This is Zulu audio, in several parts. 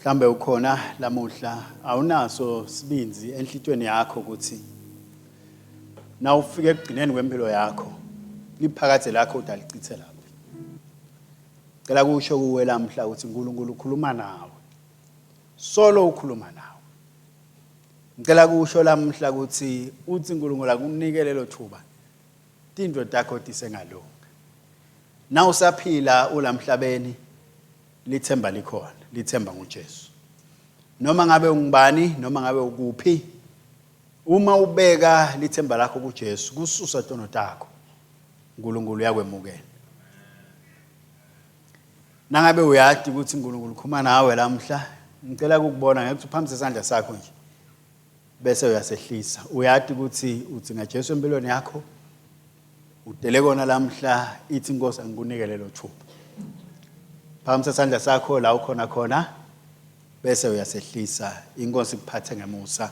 Mhlambe ukhona lamuhla awunaso sibinzi enhlitweni yakho ukuthi na ufike ekugcineni kwempilo yakho liphakathe lakho udalichithe lapho. Cela kusho kuwe lamhla ukuthi uNkulunkulu ukhuluma nawe. Solo ukhuluma nawe. Ngicela kusho lamhla ukuthi uthi uNkulunkulu akunike lelo thuba. Tindwe takho tisengalunga. Na usaphila ulamhlabeni lithemba likhona, lithemba nguJesu. Noma ngabe ungubani, noma ngabe ukuphi, uma ubeka lithemba lakho kuJesu, kususa tono takho. uNkulunkulu uyakwemukela. Nangabe uyadi ukuthi uNkulunkulu ukhuluma nawe lamhla, ngicela ukubona ngeke uphamise isandla sakho nje. Bese uyasehlisa. Uyadi ukuthi uthi ngaJesu empilweni yakho. Udele kona lamhla ithi Nkosi angikunike lelo thuba. Phamisa isandla sakho la ukhona khona bese uyasehlisa. Inkosi ikuphathe ngemusa.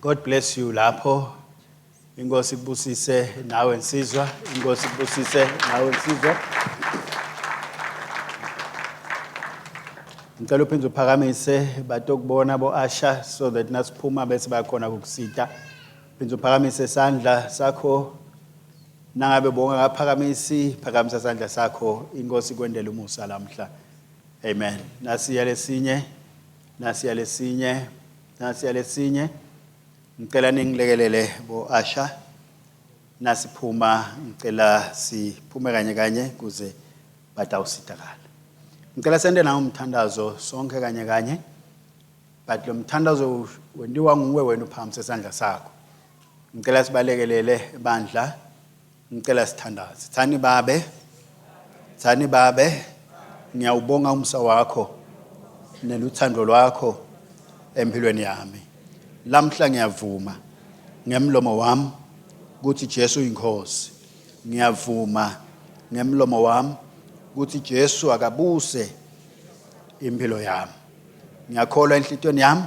God bless you lapho. Inkosi ikubusise nawe nsizwa. Inkosi ikubusise nawe nsizwa. Ngicela uphinde uphakamise batokubona bo Asha so that nasiphuma bese bayakhona ukukusita. Phinde uphakamise isandla sakho. Nangabe bonke ngaphakamisi phakamisa isandla sakho. Inkosi kwendela umusa lamhla. Amen. Nasiya lesinye. Nasiya lesinye. Nasiya lesinye. Ngicela ningilekelele bo Asha. Nasiphuma ngicela siphume kanye kanye kuze batawusitakala. Ngicela sende nawo umthandazo sonke kanye kanye. But lo mthandazo wendiwa nguwe wena uphakamisa isandla sakho. Ngicela sibalekelele bandla. Ngicela sithandaze. Thani babe. Ngiyawubonga umsa wakho neluthando lwakho empilweni yami. Lamhla ngiyavuma ngemlomo wami ukuthi Jesu uyinkosi. Ngiyavuma ngemlomo wami ukuthi Jesu akabuse impilo yami. Ngiyakholwa enhlitweni yami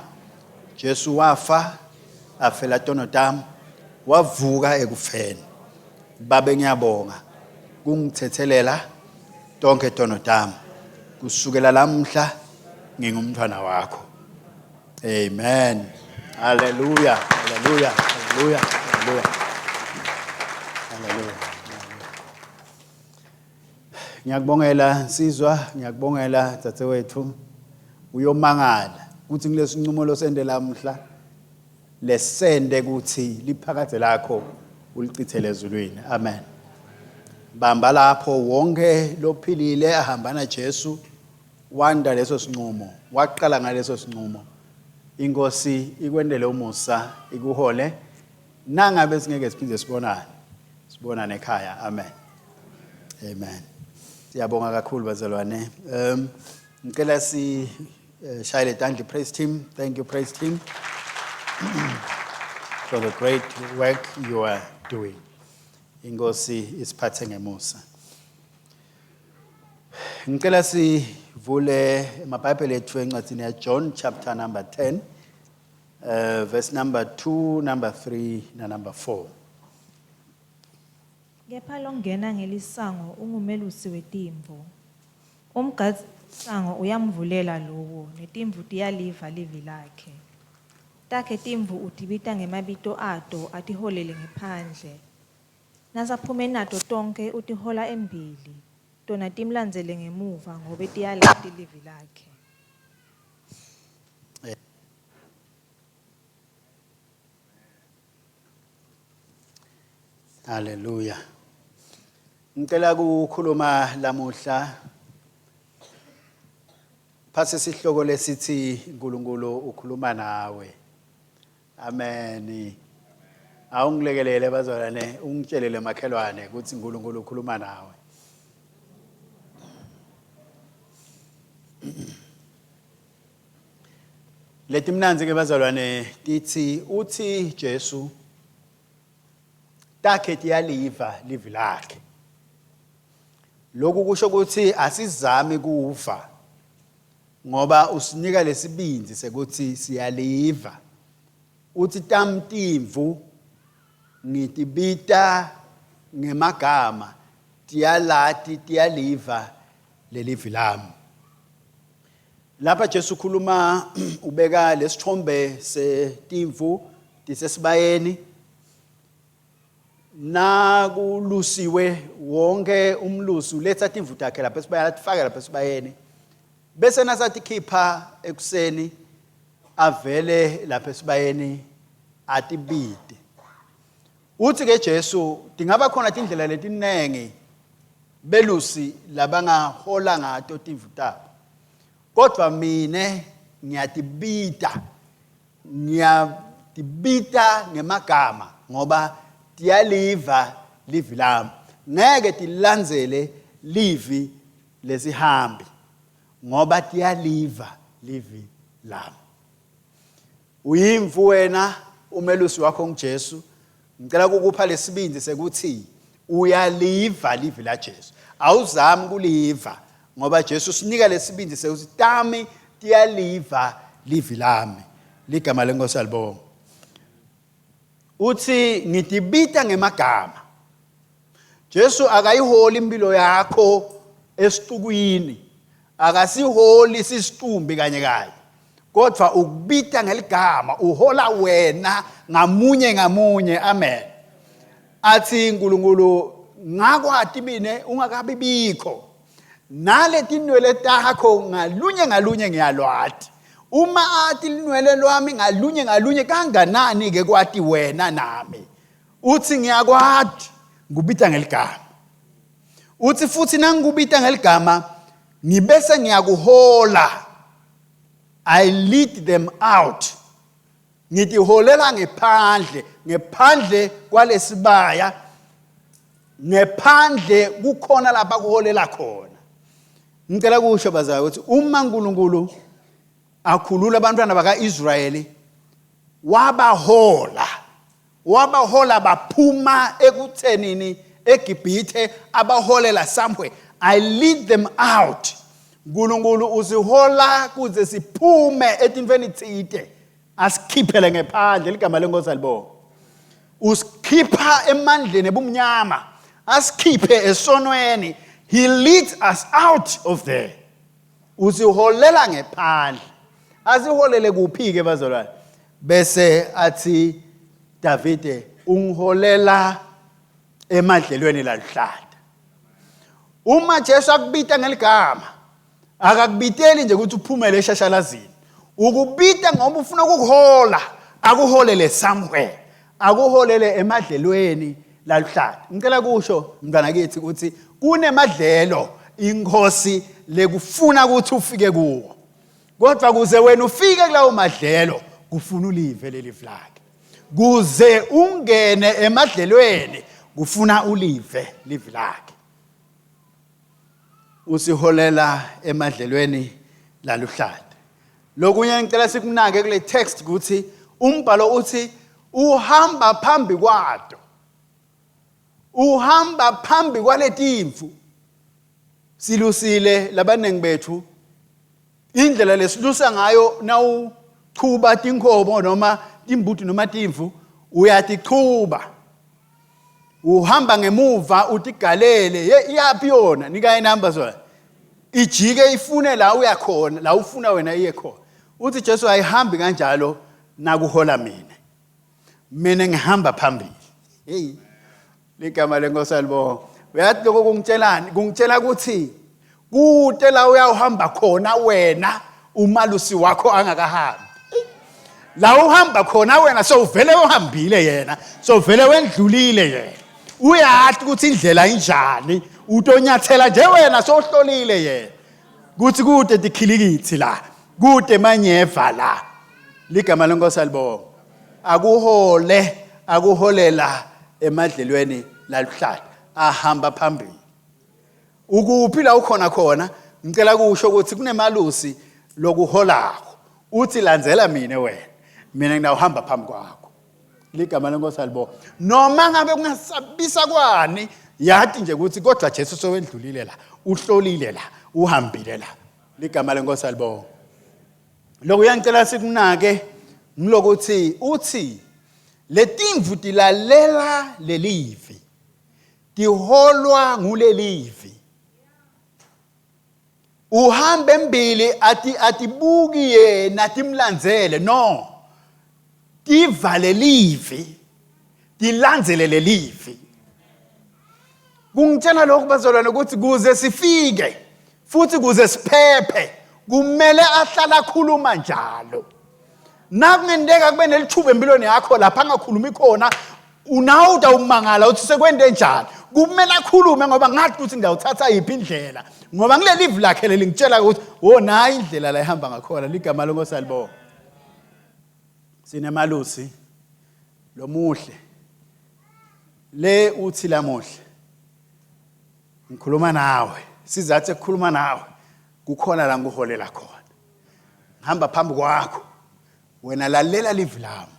Jesu wafa afela tono tami wavuka ekufeni. Babe ngiyabonga kungithethelela tonke tono tami. Kusukela lamhla ngingumntwana wakho. Amen. Hallelujah. Hallelujah. Hallelujah. Hallelujah. Hallelujah. Ngiyakubongela nsizwa, ngiyakubongela tatewethu. Uyomangala ukuthi ngilesinqumo losende lamhla lesende ukuthi liphakathe lakho ulichithele ezulwini. Amen. Bamba lapho wonke lophilile ahamba naJesu wanda leso sinqumo, waqala ngaleso sinqumo. Inkosi ikwendele umusa, ikuhole. Nangabe singeke siphinde sibonane ekhaya. Amen. Amen. Siyabonga kakhulu bazalwane. Ngicela si shayele tandla praise team. Thank you praise team for the great work you are doing. Inkosi isiphathe ngemusa. Ngicela sivule amabhayibheli ethu encwadini ya John chapter number 10 verse number 2, number 3 na number 4. Kepha longena ngelisango ungumelusi wetimvu. Umgadisango uyamvulela lowo netimvu tiyaliva livi lakhe. Takhe timvu utibita ngemabito ato atiholele ngephandle. Nasaphume nato tonke utihola embili. Tona timlandzele ngemuva ngobe tiyalati livi lakhe. Hallelujah. Ngicela ukukhuluma lamuhla phase sihloko lesithi uNkulunkulu ukhuluma nawe. Amen. Awungilekelele bazalwane ungitshelele makhelwane ukuthi uNkulunkulu ukhuluma nawe. Lethi mnanzi ke bazalwane tithi uthi Jesu takhe tiyaliva livi lakhe. Lokhu kusho ukuthi asizami kufa ngoba usinika lesibinzi sekuthi siyaliva. Uthi tamtimvu ngitibita ngemagama tiyalati tiyaliva lelivi lami. Lapha Jesu ukhuluma ubeka lesithombe setimvu disesibayeni nakulusiwe wonke umlusi uletha timvu takhe lapha esibayeni atifake lapha esibayeni bese nasathi khipha ekuseni avele lapha esibayeni atibide. Uthi ke Jesu dingaba khona indlela letinengi belusi labangahola ngato timvu tabo. Kodwa mine ngiyatibita ngemagama ngoba tiyaliva livi lami. Ngeke tilandzele livi lesihambi ngoba tiyaliva livi lami. Uyimvu wena umelusi wakho nguJesu. Ngicela ukukupha lesibindi sekuthi uyaliva livi la Jesu. Awuzami kuliva ngoba Jesu sinika lesibindi sekuthi tami tiyaliva livi lami. Ligama lenkosi alibonga. Uthi ngitibita ngemagama. Jesu akayiholi impilo yakho esitukwini. Akasiholi sisitumbi kanye kanye. Kodwa ukubita ngeligama uhola wena ngamunye ngamunye. Amen. Athi Nkulunkulu ngakwati mine ungakabibikho. Nale tinwele takho ngalunye ngalunye ngiyalwati. Uma athi linwele lwami ngalunye ngalunye kanganani ke kwati wena nami. Uthi ngiyakwati ngubita ngeligama. Uthi futhi nangikubita ngeligama ngibese ngiyakuhola. I lead them out. Ngitiholela ngephandle kwalesibaya. Ngephandle kukhona lapha kuholela khona. Ngicela kusho bazayo ukuthi uma Nkulunkulu akhulula abantwana baka-Israyeli wabahola baphuma ekuthenini eGibhithe abaholela somewhere. I lead them out. Nkulunkulu usihola kuze siphume etintweni tsite asikhiphele ngephandle. Ligama lenkosi alibonga. Usikhipha emandleni ebumnyama asikhiphe esonweni. He leads us out of there. Usiholela ngephandle. Asiholele kuphi ke bazalwane? Bese athi Davide ungiholela emadlelweni laluhlata. Uma Jesu akubita ngeligama akakubiteli nje ukuthi uphumele eshashalazini. Ukubita ngoba ufuna ukukuhola, akuholele somewhere. Akuholele emadlelweni laluhlata. Ngicela kusho mntwana kithi ukuthi kunemadlelo inkosi lekufuna ukuthi ufike kuwo. Kodwa kuze wena ufike kulawo madlelo kufuna ulive lelivi lakhe. Kuze ungene emadlelweni kufuna ulive livi lakhe. Usiholela emadlelweni laluhlata. Lokunye ngicela sikunake kule text ukuthi umbhalo uthi uhamba phambi kwato. Uhamba phambi kwaletimvu. Silusile labanengi bethu indlela lesilusa ngayo nawuchuba tinkomo noma timbuti noma timvu uyatichuba. Uhamba ngemuva utigalele yapi yona nika inamba zona. Ijike ifune la uyakhona la ufuna wena iye khona. Uthi Jesu ayihambi kanjalo nakuhola mina. Mina ngihamba phambili. Hey. Ligama lenkosi alibonga. Uyathi lokho kungitshelani? Kungitshela ukuthi kude la uyahamba khona wena umalusi wakho angakahambi. La uhamba khona wena sowuvele uhambile yena, sowuvele wendlulile yena. Uyathi ukuthi indlela injani, utonyathela nje wena sohlolile yena. Kuthi kude dikhilikithi la, kude manyeva la. Ligama lenkosi alibonga. Akuholela emadlelweni laluhlata ahamba phambili. Ukuphi la ukhona khona ngicela kusho ukuthi kunemalusi lokuholako. Uthi landzela mina wena. Mina ngiyahamba phambi kwakho. Ligama lenkosi alibonga. Noma ngabe kungasabisa kwani yathi nje ukuthi kodwa Jesu sowendlulile la, uhlolile la, uhambile la. Ligama lenkosi alibonga. Lokho uyangicela sikunake ngilokuthi uthi letimvu tilalela lelivi. Tiholwa ngulelivi. uhambe embili atibuki yena timlandzele no tivale livi tilandzele lelivi kungitshela lokhu bazalwane ukuthi kuze sifike futhi kuze siphephe kumele ahlala khuluma njalo nakungendeka kube nelithuba empilweni yakho lapha angakhulumi khona unawuda umangala uthi sekwende njani kumele akhulume ngoba ngathi ukuthi ngiyawuthatha yiphi indlela ngoba ngileli live lakhe lelingitshela ukuthi nayi indlela la ihamba ngakhona ligama lonkosalibonga sinemalusi lo muhle le uthi lamuhle ngikhuluma nawe sizathe ukukhuluma nawe kukhona la nguholela khona ngihamba phambi kwakho wena lalela live lami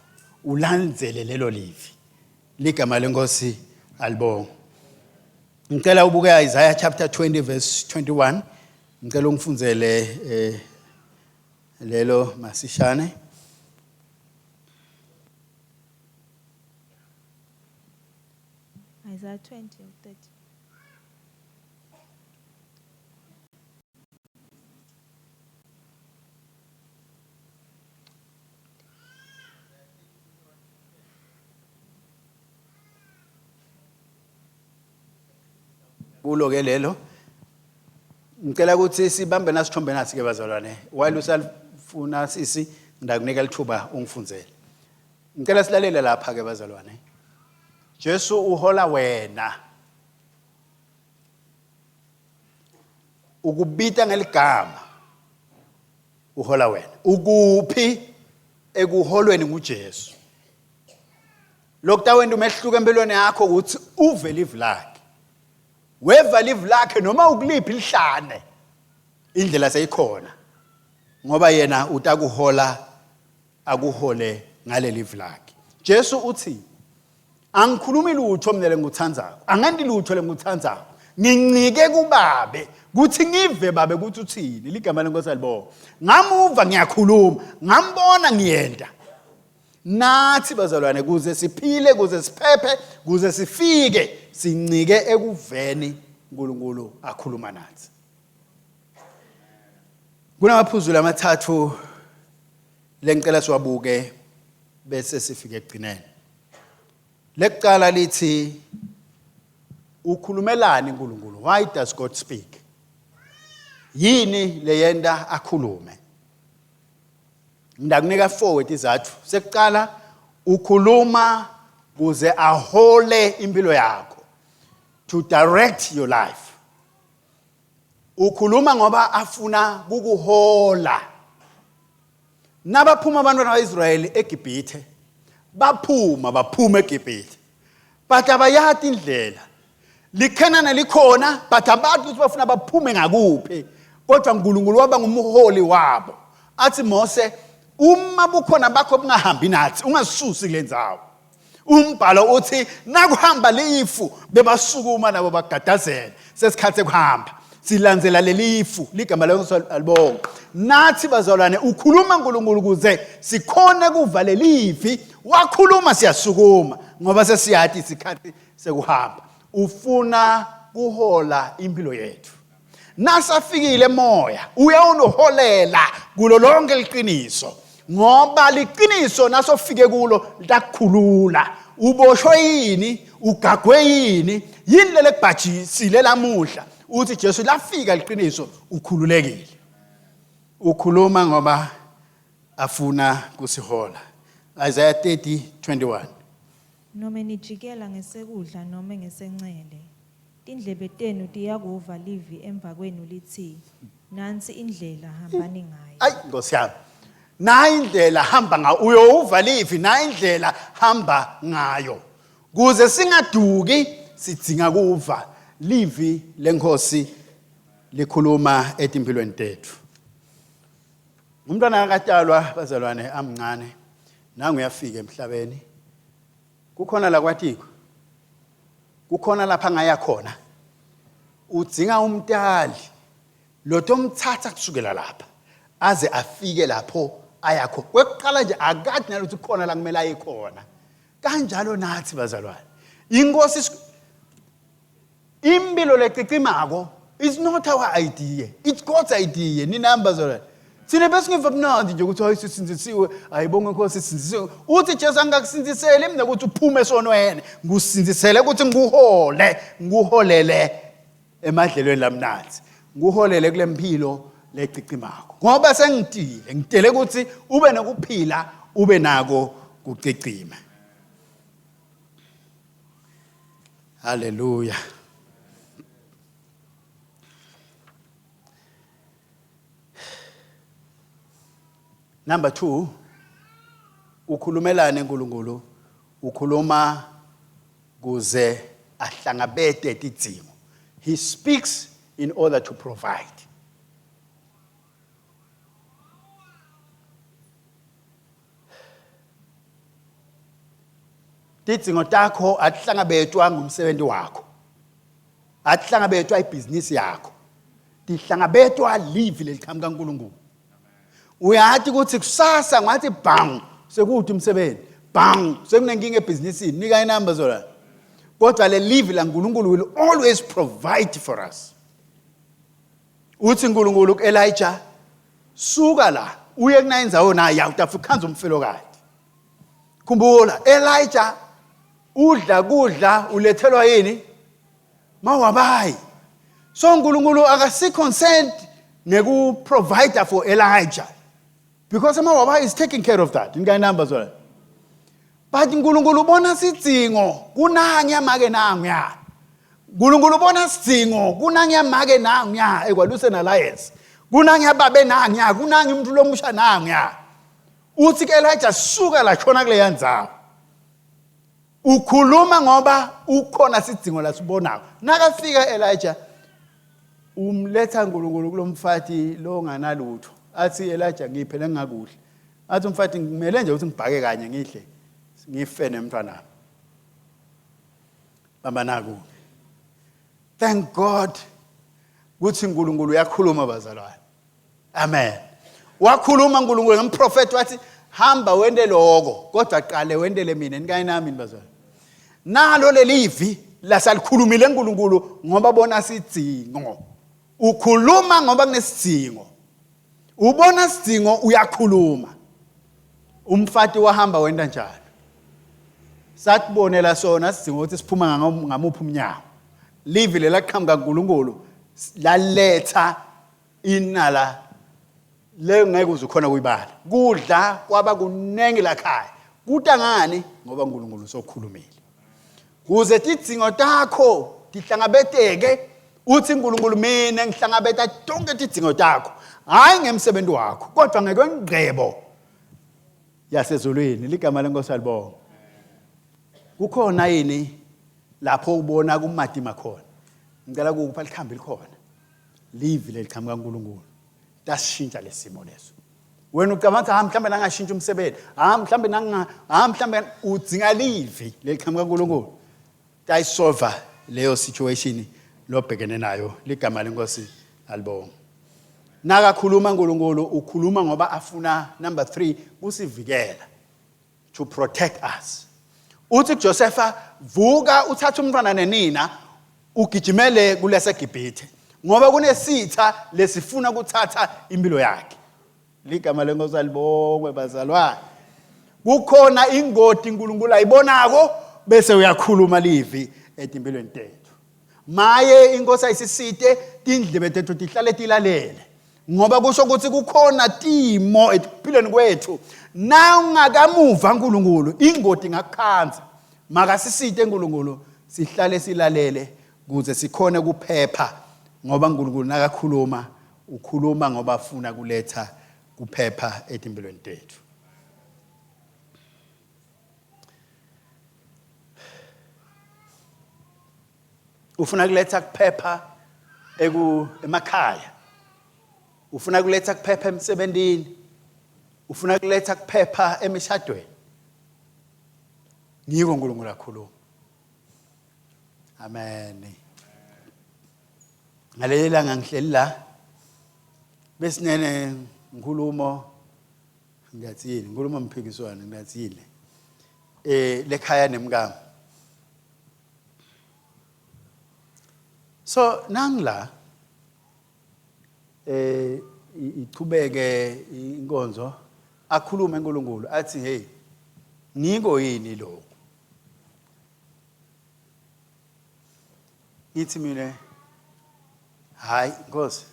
ulandzele lelo livi ligama lenkosi alibonga ngicela ubuke Isaiah chapter 20 verse 21 ngicela ungifundzele lelo masishane Isaiah 20 or 30. kulo ke lelo ngicela ukuthi sibambe nasithombe nasi ke bazalwane while usalifuna sisi ndakunika lithuba ungifundzele ngicela silalele lapha ke bazalwane Jesu uhola wena ukubita ngeligama uhola wena ukuphi ekuholweni nguJesu lokutha wena umehluka empilweni yakho ukuthi uve live lakhe weva live lakhe noma ukuliphi lihlane indlela seyikhona ngoba yena utakuhola akuhole ngale live lakhe Jesu uthi angikhulumi lutho mina lenguthandzako angendi lutho lenguthandzako ngincike kubabe kuthi ngive babe ukuthi uthini ligama lenkosi alibonga ngamuva ngiyakhuluma ngambona ngiyenda nathi bazalwane kuze siphile kuze siphephe kuze sifike sincike ekuveni uNkulunkulu akhuluma nathi kunamaphuzu amathathu lengicela siwabuke bese sifike egcineni lekuqala lithi ukhulumelani uNkulunkulu why does God speak yini leyenda akhulume ndakunika 4 izathu sekuqala ukhuluma kuze ahole impilo yakho to direct your life ukhuluma ngoba afuna kukuhola nabaphuma abantwana baIsrayeli eGibhithe baphuma eGibhithe but abayati indlela likhenana likhona but abantu ukuthi bafuna baphume ngakuphi kodwa uNkulunkulu waba ngumholi wabo athi Mose uma bukhona bakho bungahambi nathi ungasisusi kulendzawo umbhalo uthi nakuhamba lifu bebasukuma nabo bagadazela sesikhathe kuhamba silandzela lelifu ligama lenkosi alibonga nathi bazalwane ukhuluma uNkulunkulu kuze sikhone kuvale lifi wakhuluma siyasukuma ngoba sesiyathi isikhathi sekuhamba ufuna kuhola impilo yethu nasafikile moya uyawunoholela kulo lonke liqiniso ngoba liqiniso nasofike kulo litakukhulula uboshwe yini ugagwe yini yini lekubhajisile lamuhla uthi Jesu lafika liqiniso ukhululekile ukhuluma ngoba afuna kusihola Isaiah 30:21 Noma nijikela ngesekudla noma ngesencele indlebe tenu tiyakuva livi emva kwenu lithi nansi indlela hambani ngayo ayi Nkosi yami na indlela hamba ngayo uyova livi na indlela hamba ngayo kuze singaduki sidinga kuva livi lenkosi likhuluma etimpilweni tethu umntwana akatalwa bazalwane amncane nangu uyafika emhlabeni kukhona la kwatiko kukhona lapha ngaya khona udzinga umntali lotomthatha kusukela lapha aze afike lapho ayakho kwekuqala nje akade nalokuthi khona la kumele ayikhona kanjalo nathi bazalwane inkosi impilo lecicimako It's not our idea. It's God's idea. Ni numbers alright. Sine bese ngiva mnandi nje ukuthi ayisindisiwe ayibonge Nkosi sindisiwe. Uthi Jesu angakusindisele mina ukuthi uphume esonweni. Ngusindisele ukuthi nguholele emadlelweni lamnanzi. Nguholele kule mpilo lecicimako. Ngoba ngitele ukuthi ube nokuphila ube nako kucicima. Hallelujah. Number 2, ukhulumelane uNkulunkulu, ukhuluma kuze ahlangabete izidingo. He speaks in order to provide. Izidingo takho ahlangabetwa ngumsebenzi wakho. Ahlangabetwa ibhizinisi yakho. Dihlangabetwa live lelikhama kaNkulunkulu. Uyathi ukuthi kusasa ngathi bang sekuthi umsebenzi bang sekunenkinga ebhizinisini nika inamba zona kodwa le live la uNkulunkulu will always provide for us. Uthi uNkulunkulu kuElijah suka la uye kunayindzawo naye utafukhanza umfelo kade. Khumbula Elijah udla kudla ulethelwa yini mawabayi. So uNkulunkulu akasi concerned neku provider for Elijah. Because mawabayi is taking care of that. Nika numbers wala. But uNkulunkulu bona sidingo kunanya make nanguya. uNkulunkulu bona sidingo kunanya make nanguya eKwaluseni Alliance. Kunanya babe nanguya, kunanya umuntu lomusha nanguya. Uthi ke Elijah suka la khona kule yandzawo. Ukhuluma ngoba ukhona sidingo la sibonako. Nakafika Elijah umletha uNkulunkulu kulomfati lo nganalutho. Athi Elijah ngiphele ngakudla. Athi umfati ngimele nje ukuthi ngibhake kanye ngidle. Ngife nemntwana. Baba naku. Thank God ukuthi uNkulunkulu uyakhuluma bazalwane. Amen. Wakhuluma uNkulunkulu ngomprofeti wathi hamba wende lokho kodwa qale wendele mina nikayinami bazalwane. Nalo lelivi lasalikhulumile uNkulunkulu ngoba bona sidingo. Ukhuluma ngoba kunesidingo. Ubona sidingo uyakhuluma. Umfati wahamba wenda njalo. Satibonela sona sidingo ukuthi siphuma ngamuphi umnyango. Live lela qhamuka uNkulunkulu laletha inala le ngeke uzukhona kuyibala. Kudla kwaba kunengi lakhaya. Kutangani ngoba uNkulunkulu sokhulumile. Kuze izidingo takho dihlangabeteke uthi uNkulunkulu mina ngihlangabeta tonke izidingo takho. Hayi ngemsebenzi wakho kodwa ngekwengqebo yasezulwini ligama leNkosi alibonga. Kukhona yini lapho ubona kumadima khona. Ngicela ukupha likhambi likhona. Live lelikhamba kaNkulunkulu. Dashintsha lesimo leso. Wena ucabanga mhlambe nangashintsha umsebenzi. Mhlambe mhlambe udzinga live lelikhamba kaNkulunkulu. Dayisolve leyo situation lobhekene nayo ligama leNkosi alibonga. Nakakhuluma uNkulunkulu ukhuluma ngoba afuna number 3 kusivikela to protect us. Uthi Josepha vuka uthatha umntwana nenina ugijimele kulese Gibhithe ngoba kunesitha lesifuna ukuthatha impilo yakhe. Ligama leNkosi alibongwe bazalwane. Kukhona ingoti uNkulunkulu ayibonako bese uyakhuluma livi etimpilweni tethu. Maye inkosi ayisisite tindlebe tethu tihlale tilalele. Ngoba kusho ukuthi kukhona timo ekuphileni kwethu na ungakamuva uNkulunkulu ingodi ngakukhanza makasisite uNkulunkulu sihlale silalele kuze sikhone kuphepha ngoba uNkulunkulu nakakhuluma ukhuluma ngoba afuna kuletha kuphepha etimpilweni tethu. Ufuna kuletha kuphepha emakhaya. Ufuna kuletha kuphepha emsebenzini. Ufuna kuletha kuphepha emishadweni. Ngiko uNkulunkulu akhuluma. Amen. Ngalelela ngihleli la besinene ngikhulumo ngathini ngikhuluma umphikiswano ngathile lekhaya nemkami. So nangla ichubeke inkonzo akhulume uNkulunkulu athi hey ngiko yini lo ithi mina hayi Nkosi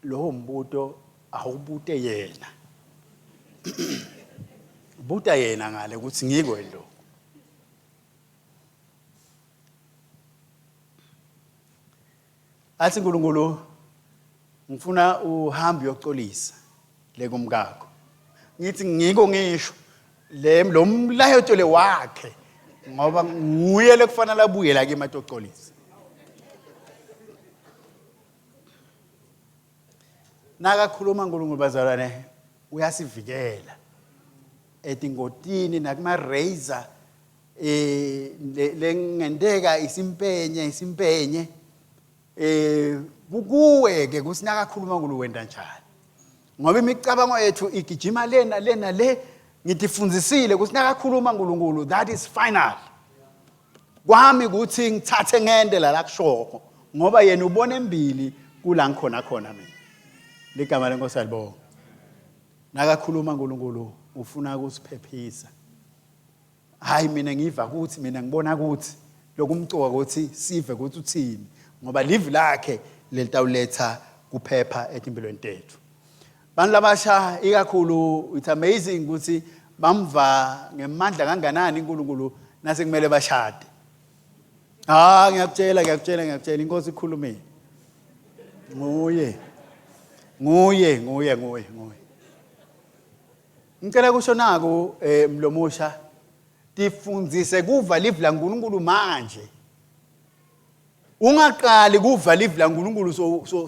lo mbuto awubute yena buta yena ngale ukuthi ngiko lo athi uNkulunkulu ngifuna uhambe uyoxolisa lekumkakho ngithi ngiko ngisho lo mlayeto le wakhe ngoba nguye lekufanele abuye la kimi atoxolisa nakakhuluma uNkulunkulu bazalwane uyasivikela etingotini nakuma razor lengendeka isimpenye kuwe ke kusinaka khuluma uNkulunkulu wenda njani ngoba imicabango yethu igijima lena le ngitifundzisile kusinaka khuluma uNkulunkulu that is final kwami ukuthi ngithathe ngende la kushoko ngoba yena ubona embili kula ngikhona khona mina ligama lenkosi alibonga nakakhuluma uNkulunkulu ufuna ukusiphephisa hayi mina ngiva ukuthi mina ngibona ukuthi lokumcoka ukuthi sive ukuthi uthini ngoba live lakhe lelitawuletha kuphepha etimpilweni tethu bantu labasha ikakhulu it's amazing ukuthi bamva ngemandla kanganani uNkulunkulu nase kumele bashade ngiyakutshela inkosi ikhulumile nguye ngicela kusho nako mlomusha tifundzise kuva live la uNkulunkulu manje ungaqali kuva live la uNkulunkulu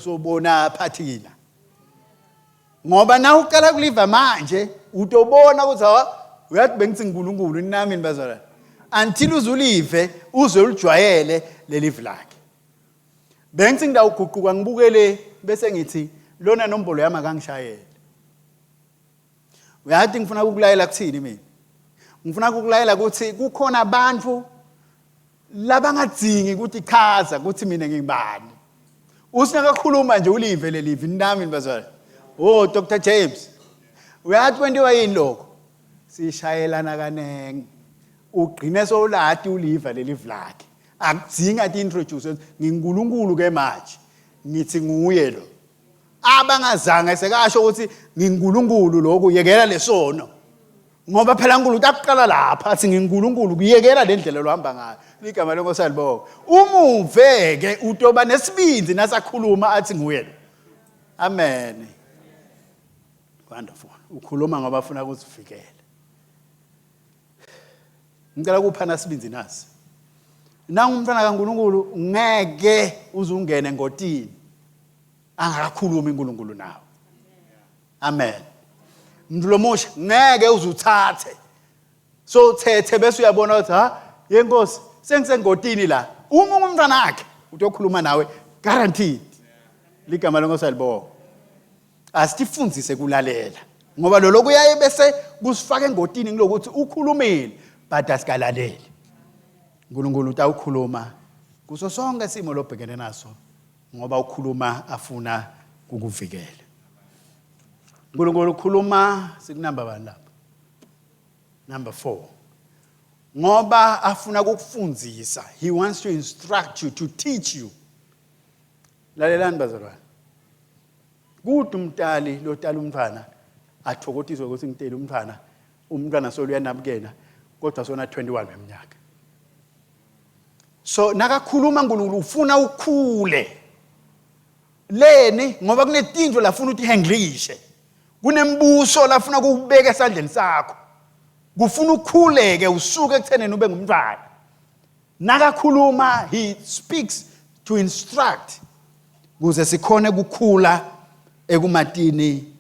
sobona phathina ngoba na uqala kuliva manje utobona ukuthi uyathi bengithi uNkulunkulu nami nibazalwane until uzulive uzolijwayele lelive lakhe bengithi ngidawuguquka ngibukele bese ngithi lona nombolo yami akangishayele uyathi ngifuna ukukulayela kuthini mina ngifuna ukukulayela ukuthi kukhona abantu labangadzingi ukuthi chaza ukuthi mina ngingibani usinakakhuluma nje ulive lelive nami nibazalwane Dr James uyathi kwenziwa yini lokho sishayelana kanenge ugcine sowulati uliva lelive lakhe akudzinga ti introduce ngiNkulunkulu ke manje ngithi nguye lo abangazange sekasho ukuthi ngiNkulunkulu lokho yekela lesono ngoba phela uNkulunkulu utaqala lapha athi ngiNkulunkulu kuyekela lendlela lohamba ngayo igama lenkosi alibonga umuveke utoba nesibindi nasakhuluma athi nguye amen wonderful ukhuluma ngoba afuna ukusivikela ngicela kuphana sibindi nasi nangu umntwana kaNkulunkulu ngeke uzungene ngotini angakakhulumi uNkulunkulu nawe amen mndlomusha ngeke uzuthathe so thethe bese uyabona ukuthi yenkosi sengisengotini la uma umntwana wakhe utokhuluma nawe guaranteed ligama lenkosi alibonga asitifundzise kulalela ngoba lo lokuyaye bese kusifaka engotini ngilokuthi ukhulumile but asikalaleli uNkulunkulu utawukhuluma kuso sonke isimo lobhekene naso ngoba ukhuluma afuna ukukuvikela uNkulunkulu ukhuluma sikunamba bani lapha number 4 ngoba afuna ukukufundzisa he wants to instruct you to teach you lalelani bazalwane kuthi umntali lotala umntwana athokotiswe ukuthi ngitele umntwana soluya nabukena kodwa sona 21 eminyaka so nakakhuluma uNkulunkulu ufuna ukhule leni ngoba kunetinto lafuna ukuthi henglishe kunembuso lafuna ukubeka esandleni sakho kufuna ukhuleke usuke ekutheneni ube ngumntwana nakakhuluma he speaks to instruct kuze sikhone ukukhula ekumatini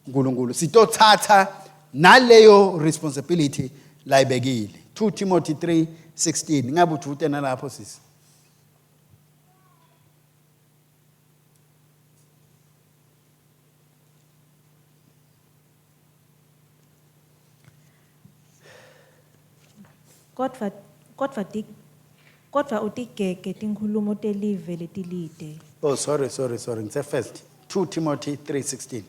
uNkulunkulu sitothatha naleyo responsibility layibekile 2 Timothy 3:16 ngabe ujute nalapho sisi kodwa utigege tinkhulumo telive letilide sorry ngitse first 2 Timothy 3:16.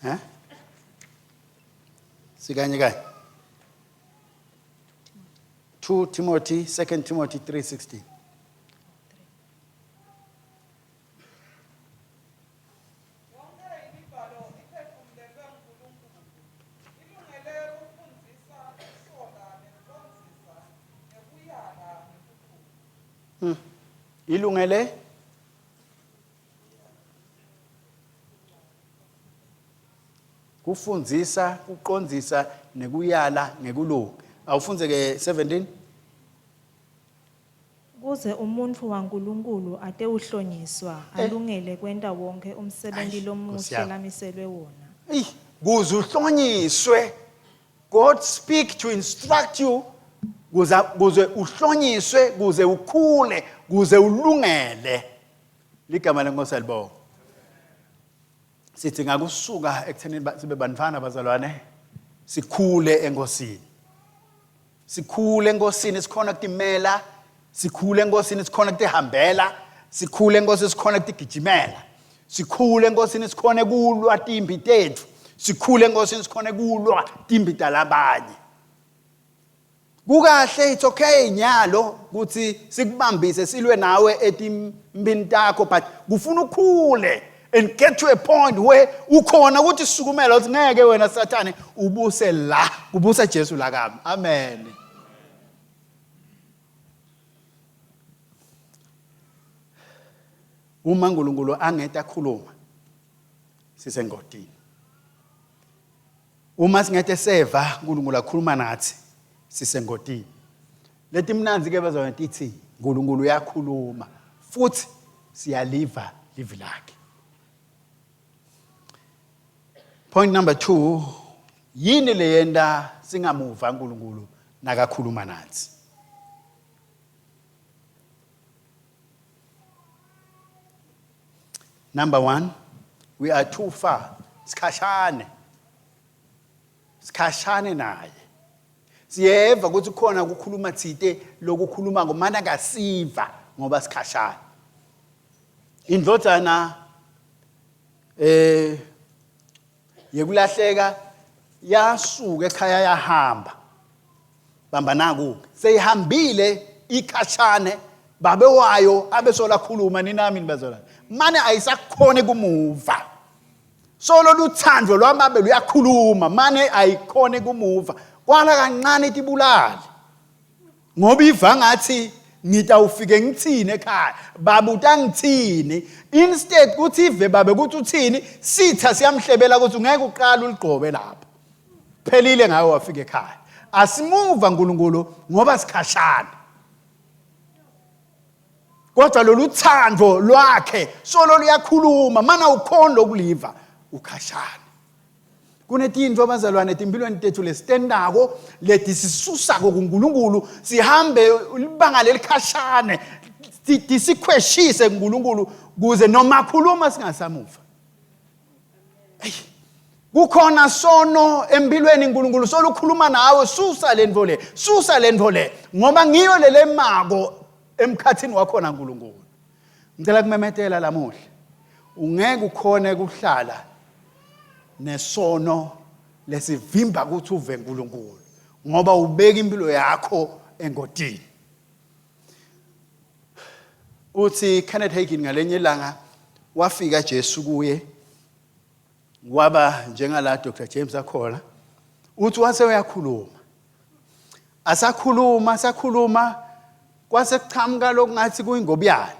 Huh? Sikanye kanye. 2 Timothy, 2 Timothy 3:16. Ilungele kufundzisa, kuqondzisa nekuyala ngekulunga. Awufunze ke 17. Kuze umuntu waNkulunkulu ate uhlonyiswa alungele kwenta wonke umsebenzi lomuhle lamiselwe wona. Kuze uhlonyiswe. God speak to instruct you. Kuze uhlonyiswe, kuze ukhule, kuze ulungele. Ligama lenkosi alibonga. Sithi ngakusuka ekuthenini sibe bantwana bazalwane, sikhule enkosini. Sikhule enkosini sikhona kutimela, sikhule enkosini sikhona kutihambela, sikhule enkosini sikhona kutigijimela. Sikhule enkosini sikhona kulwa timbi tethu, sikhule enkosini sikhona kulwa timbi talabanye. Kukahle, it's okay nyalo kuthi sikubambise silwe nawe etimbini takho, but kufuna ukhule and get to a point where ukhona ukuthi sisukumela uthi ngeke wena Sathane ubuse la, kubusa Jesu la kami. Amen. Uma uNkulunkulu angeta akhuluma sisengodini. Uma singete seva uNkulunkulu akhuluma nathi sisengodini. Leti mnanzi ke bazona tithi uNkulunkulu uyakhuluma futhi siyaliva livi lakhe. Point number 2, yini leyenda singamuva uNkulunkulu nakakhuluma nathi. Number 1, we are too far. Sikhashane naye. Siyeva ukuthi khona ukukhuluma thite lokukhuluma ngomana ngasiva ngoba sikhashana. Indlodzana yekulahleka yasuka ekhaya yahamba. Bamba naku. Seyihambile ikhashane babe wayo abesola khuluma ninami nibazona. Mane ayisakhone kumuva. Solo luthando lwamabe luyakhuluma, mane ayikhone kumuva. Kwala kancane itibulali. Ngoba iva ngathi ngitawufike ngithini ekhaya. Baba utangithini. Instead kuthi ive babe kuthi uthini, sitha siyamhlebela ukuthi ungeke uqala uligqobe lapha. Phelile ngawe wafika ekhaya. Asimuva uNkulunkulu ngoba sikhashana. Kodwa lolu thando lwakhe solo luyakhuluma, mana ukhona lokuliva ukhashana. Kunetinto abazalwane timpilweni tethu lesitendako leti sisusako kuNkulunkulu sihambe libanga lelikhashane sikhweshise kuNkulunkulu kuze noma khuluma singasamuva. Kukhona sono empilweni uNkulunkulu solo ukhuluma nawe, susa lento le ngoba ngiyo lele mako emkhathini wakhona uNkulunkulu. Ngicela kumemetela lamuhla ungeke ukhone kuhlala nesono lesivimba ukuthi uve uNkulunkulu ngoba ubeka impilo yakho engodini. Uthi Kenneth Hagin ngalenye ilanga wafika Jesu kuye waba njengala Dr. James akhola. Uthi wase uyakhuluma. Asakhuluma kwase kuqhamuka lokungathi kuyingobiyana.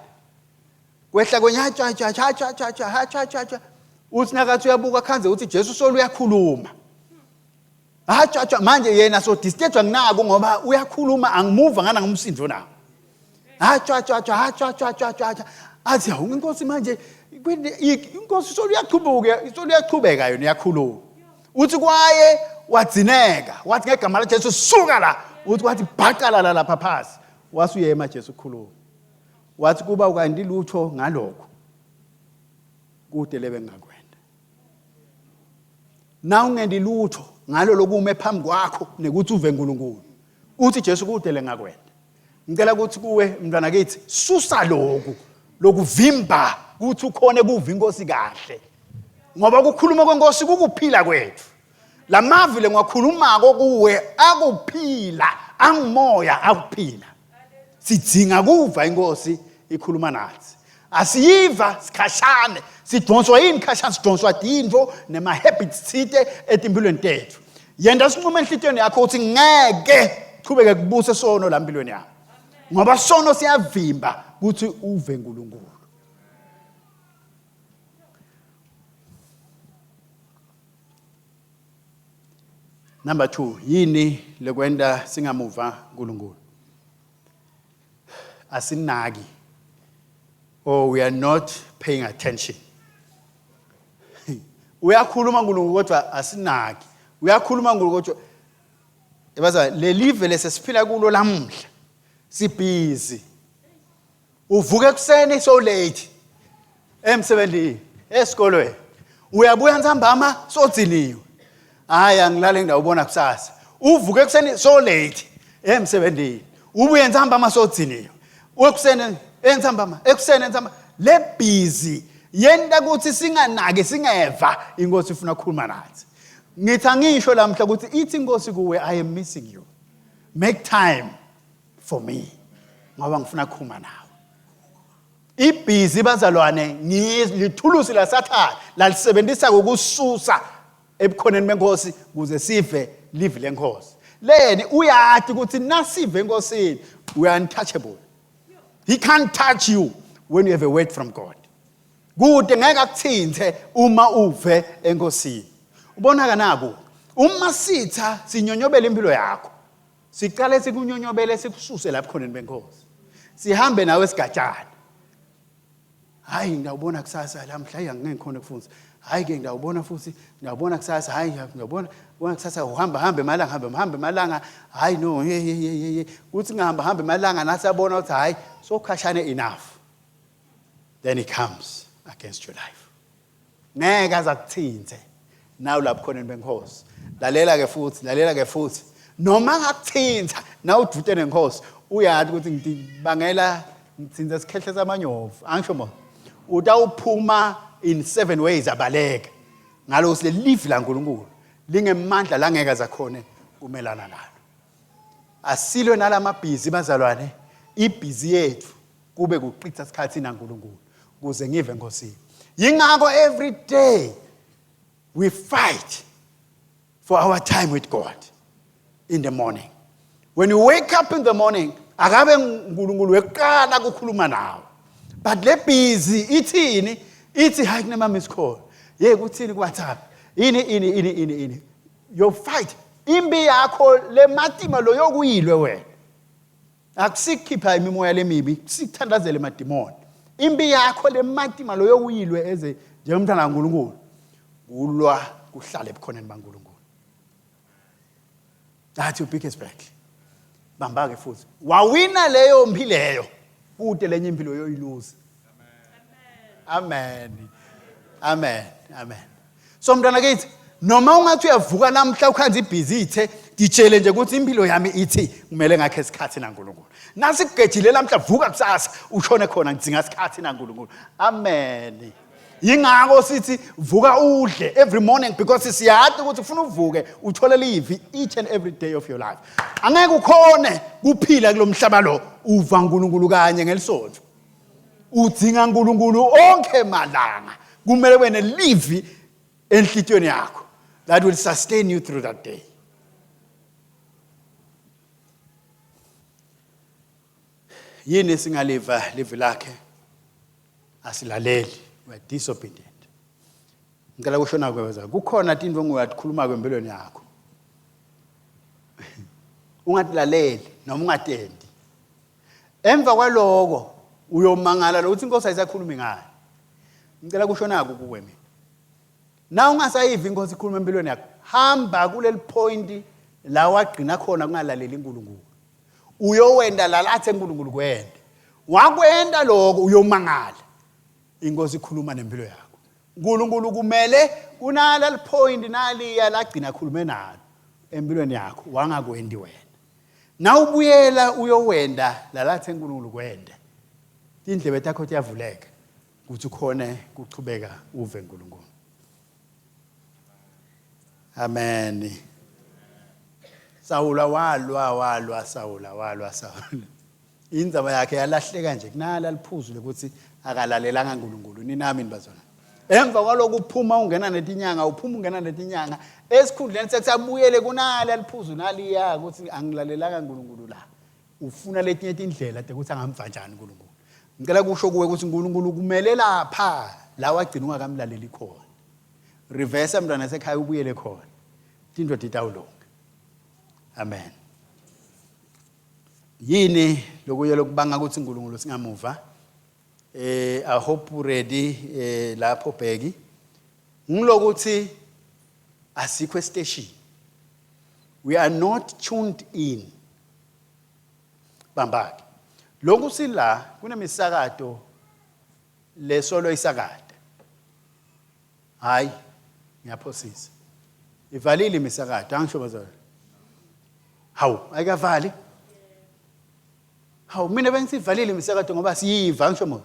Kwehla kwenye cha. Uthi nakathi uyabuka khanze uthi Jesu solo uyakhuluma. Cha manje yena so distractwa nginako ngoba uyakhuluma angimuva ngana ngumsindo nawo. Cha. Athi inkosi manje inkosi solo uyaqhubeka yona iyakhuluma. Uthi kwaye wadzineka wathi ngegama la Jesu suka la. Uthi wathi bhaqala lapha phasi. Wasuyema Jesu ukukhuluma. Wathi kuba ukanti lutho ngalokho kude lebe ngakwenda. Na ungendi lutho ngalo lokume phambi kwakho nekuthi uve uNkulunkulu. Uthi Jesu kude le ngakwenda. ngicela ukuthi kuwe mntwana kithi susa lokuvimba ukuthi ukhone kuva inkosi kahle ngoba ukukhuluma kwenkosi kukuphila kwethu lamavile ngiwakhulumako kuwe akuphila angimoya akuphila sidinga kuva inkosi ikhuluma nathi asiyiva sikhashane sidonswa yini khashane sidonswa dinto nema habits thite etimpilweni tethu yenda sinqume enhlitweni yakho ukuthi ngeke qhubeke kubuse sono la empilweni yakho ngoba sono siyavimba ukuthi uve uNkulunkulu. Number 2, yini lekwenda singamuva uNkulunkulu? Asinaki or we are not paying attention. Uyakhuluma uNkulunkulu kodwa asinaki. Uyakhuluma uNkulunkulu kodwa ebaza le live lesesiphila kulo lamhla sibhizi. Uvuka ekseni so late. Emsebenzini, esikolweni. Uyabuya ntambama sodziniwe. Hayi angilale ngidawubona kusasa. Uvuka ekseni so late emsebenzini. Ubuye ntambama sodziniwe. Uekuseni entsambama, ekuseni entsambama le busy yenda ukuthi singanake singeva inkosi ifuna ukukhuluma nathi. Ngithi angisho lamhla ukuthi ithi inkosi kuwe I am missing you. Make time for me. Ngoba ngifuna ukukhuluma nawe. Ibhizi bazalwane ngilithulusi la Sathane lalisebenzisa ukususa ebukhoneni benkosi kuze sive live lenkosi. Leni uyathi ukuthi nasive enkosini we are untouchable. He can't touch you when you have a word from God. Kude ngeke akuthinthe uma uve enkosini. Ubona kanako uma sitha sinyonyobela impilo yakho. Siqale sikunyonyobele sikususe lapha khoneni benkosi. Sihambe nawe esigatshana. Hayi ngiyabona kusasa lamhla hayi angeke ngikhona ukufunda. Hayi ke ngiyabona futhi ngiyabona kusasa hayi ngiyabona kusasa uhamba malanga hayi no uthi ngihamba malanga nasabona ukuthi hayi so khashane enough. Then he comes against your life. Ngeke azakuthinthe nawe lapho khoneni benkosi. Lalela ke futhi noma ngakuthintha na udvute nenkosi uyathi ukuthi ngibangela ngithinta isikhehle samanyovu angisho mo utawuphuma in 7 ways abaleka ngalo sile live la uNkulunkulu lingemandla la ngeke azakhone kumelana nalo. Asilwe nalamabhizi bazalwane ibhizi yethu kube kuqitha isikhathi na uNkulunkulu kuze ngive enkosini. Yingakho every day we fight for our time with God in the morning. When you wake up in the morning akabe uNkulunkulu eqala ukukhuluma nawe. But le busy ithini ithi hayi kunema miss call. Hey kuthini ku WhatsApp. Ini. You fight. Imbi yakho le matima lo yokuyilwe wena. Akusikhipha imimoya lemibi, sikuthandazele emadimoni. Imbi yakho le matima lo yokuyilwe eze njengomntana kaNkulunkulu. Ulwa kuhlala ebukhoneni baNkulunkulu. That's your biggest break. Bamba ke futhi. Wawina leyo mpileyo. Kude lenye impilo yoyiluza. Amen. So mntana kithi noma ungathi uyavuka namhla ukhanza ibhizi ithe ditshele nje ukuthi impilo yami ithi kumele ngakhe isikhathi naNkulunkulu. Nasi kugejile lamhla vuka kusasa ushone khona ngidzinga isikhathi naNkulunkulu. Amen. Yingakho sithi vuka udle every morning because siyazi ukuthi ufuna uvuke uthole live each and every day of your life. Angeke ukhone kuphila kulomhlaba lo uva uNkulunkulu kanye ngelisonto. Udzinga uNkulunkulu onke malanga. Kumele wena live enhlitweni yakho that will sustain you through that day. Yini singaliva live lakhe asilaleli. We are disobedient. Ngicela kusho na kweza kukhona into ongayikhuluma kwempilweni yakho. Ungatilaleli noma ungatendi. Emva kwaloko uyomangala lo uthi inkosi ayisakhulumi ngayo. Ngicela kusho nako kuwe mina. Na ungasayivi inkosi ikhuluma empilweni yakho. Hamba kuleli point la wagcina khona kungalaleli uNkulunkulu. Uyowenda lalathe uNkulunkulu kwenda. Wakwenda lokho uyomangala. Inkosi ikhuluma nempilo yakho. uNkulunkulu kumele kunala le point naliya lagcina khulume nalo empilweni yakho wangakwendi wena. Na ubuyela uyowenda lalathe uNkulunkulu kwende. Indlebe takho tiyavuleka ukuthi ukhone kuchubeka uve uNkulunkulu. Amen. Sawula walwa Sawula. Indzaba yakhe yalahleka nje kunala liphuzu ukuthi akalalelanga uNkulunkulu. Ninami nibazona. Emva kwalokho uphuma ungena netinyanga esikhundleni sekusabuyele kunala liphuzu naliya ukuthi angilalelanga uNkulunkulu la. Ufuna letinye indlela ukuthi angamva njani uNkulunkulu. Ngicela kusho kuwe ukuthi uNkulunkulu kumele lapha la wagcina ungakamlaleli khona. Reverse mntwana sekhaya ubuyele khona. Into ditawulunga. Amen. Yini lokuye lokubanga ukuthi uNkulunkulu singamuva. I hope you ready lapho bheki. Ngilokuthi asikho station. We are not tuned in. Bambaki. Lokhu sila kunemisakato lesolo isakade. Hayi, ngiyaphosisa. Ivalile imisakato, angisho bazalo. Hawu, ayikavali. Hawu, mina bengisivalile imisakato ngoba siyiva angisho mozo.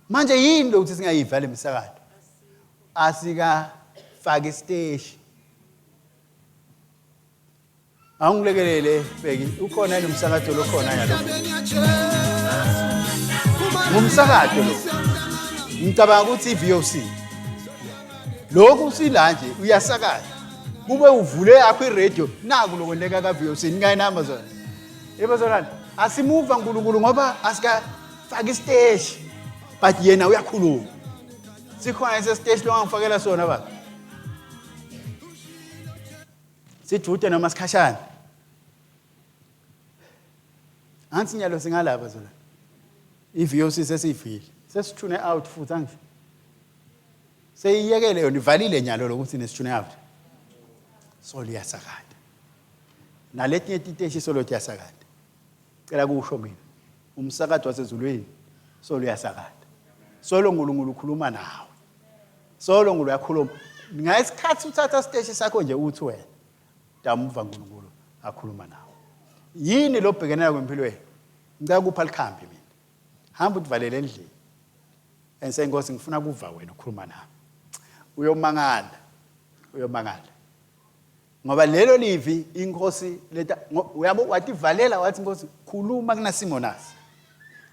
Manje yini lo ukuthi singayivali imisakato? Asika faka isiteshi. Awungilekelele bheki, ukhona yini umsakato lo khona yalo? Umsakato lo. Ngicabanga ukuthi iVOC. Lokhu sila nje uyasakaza. Kube uvule yakho iradio naku lokwendeka kaVOC ngayinamba zona. Ebazolana asimuva uNkulunkulu ngoba asika faka isiteshi. But yena uyakhuluma. Sikhona isiteshi lo ngifakela sona baba. Sijute noma sikhashana. Ansi nyalo singalapha zona. iVOC sesifile. Sesithune out futhi angisho. Seyiyekele yona ivalile nyalo lokuthi nesithune out. So liyasakada. Naletinye titeshi solo tiyasakada. Cela kusho mina. Umsakazo wasezulwini solo uyasakada. Solo uNkulunkulu ukhuluma nawe. Solo uNkulunkulu uyakhuluma. Ngayisikhathi uthatha isiteshi sakho nje uthi wena. Damuva uNkulunkulu akhuluma nawe. Yini lo bhekenela kwempilo yenu? Ngicela kupha likhambi mina. Hamba uvalele endlini. Ensenkosi ngifuna kuva wena ukhuluma nami. Uyomangala. Ngoba lelo livi inkosi leta uyabo wativalela wathi inkosi khuluma kunasimo nasi.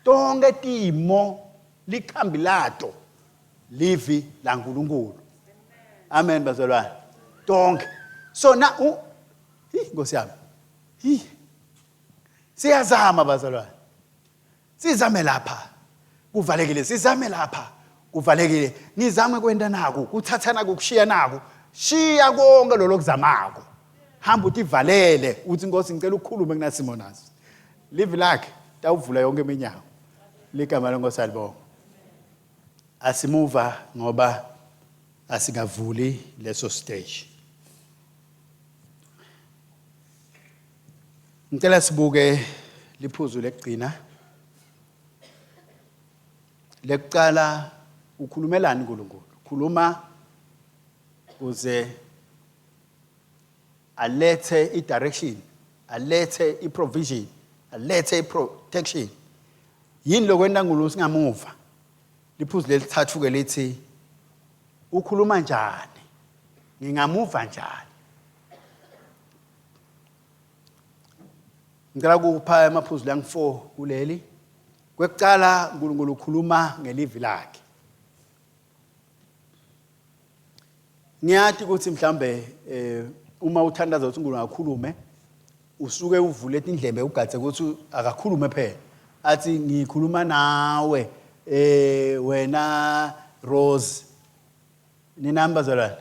Tonke timo likhambi lato livi la uNkulunkulu. Amen bazalwane. Tonke. So na inkosi yami. Siyazama bazalwane. Sizame lapha. Kuvalekile sizame lapha. Kuvalekile nizame kwenda naku kuthathana kukushiya naku. Shiya konke lo lokuzamako. Hamba utivalele uthi inkosi ngicela ukukhuluma kunasimo nasi. Live lakhe tawuvula yonke iminyango. Ligama lenkosi alibonga. Asimuva ngoba asikavuli leso stage. Ngicela sibuke liphuzu lekugcina. Lekuqala ukhulumelani uNkulunkulu. Khuluma uze alethe i-direction, alethe i-provision, alethe i-protection. Yini lokwenda uNkulunkulu singamuva. Liphuzu lelithathu ke lithi ukhuluma njani? Ngingamuva njani? Ngicela kupha amaphuzu langu-4 kuleli. Kwekuqala uNkulunkulu ukhuluma ngelivi lakhe. Ngiyathi ukuthi mhlambe uma uthandaza ukuthi uNkulunkulu akakhulume usuke uvule indlebe ugadze ukuthi akakhulume phela. Athi ngikhuluma nawe wena Rose. Ninamba zalwana.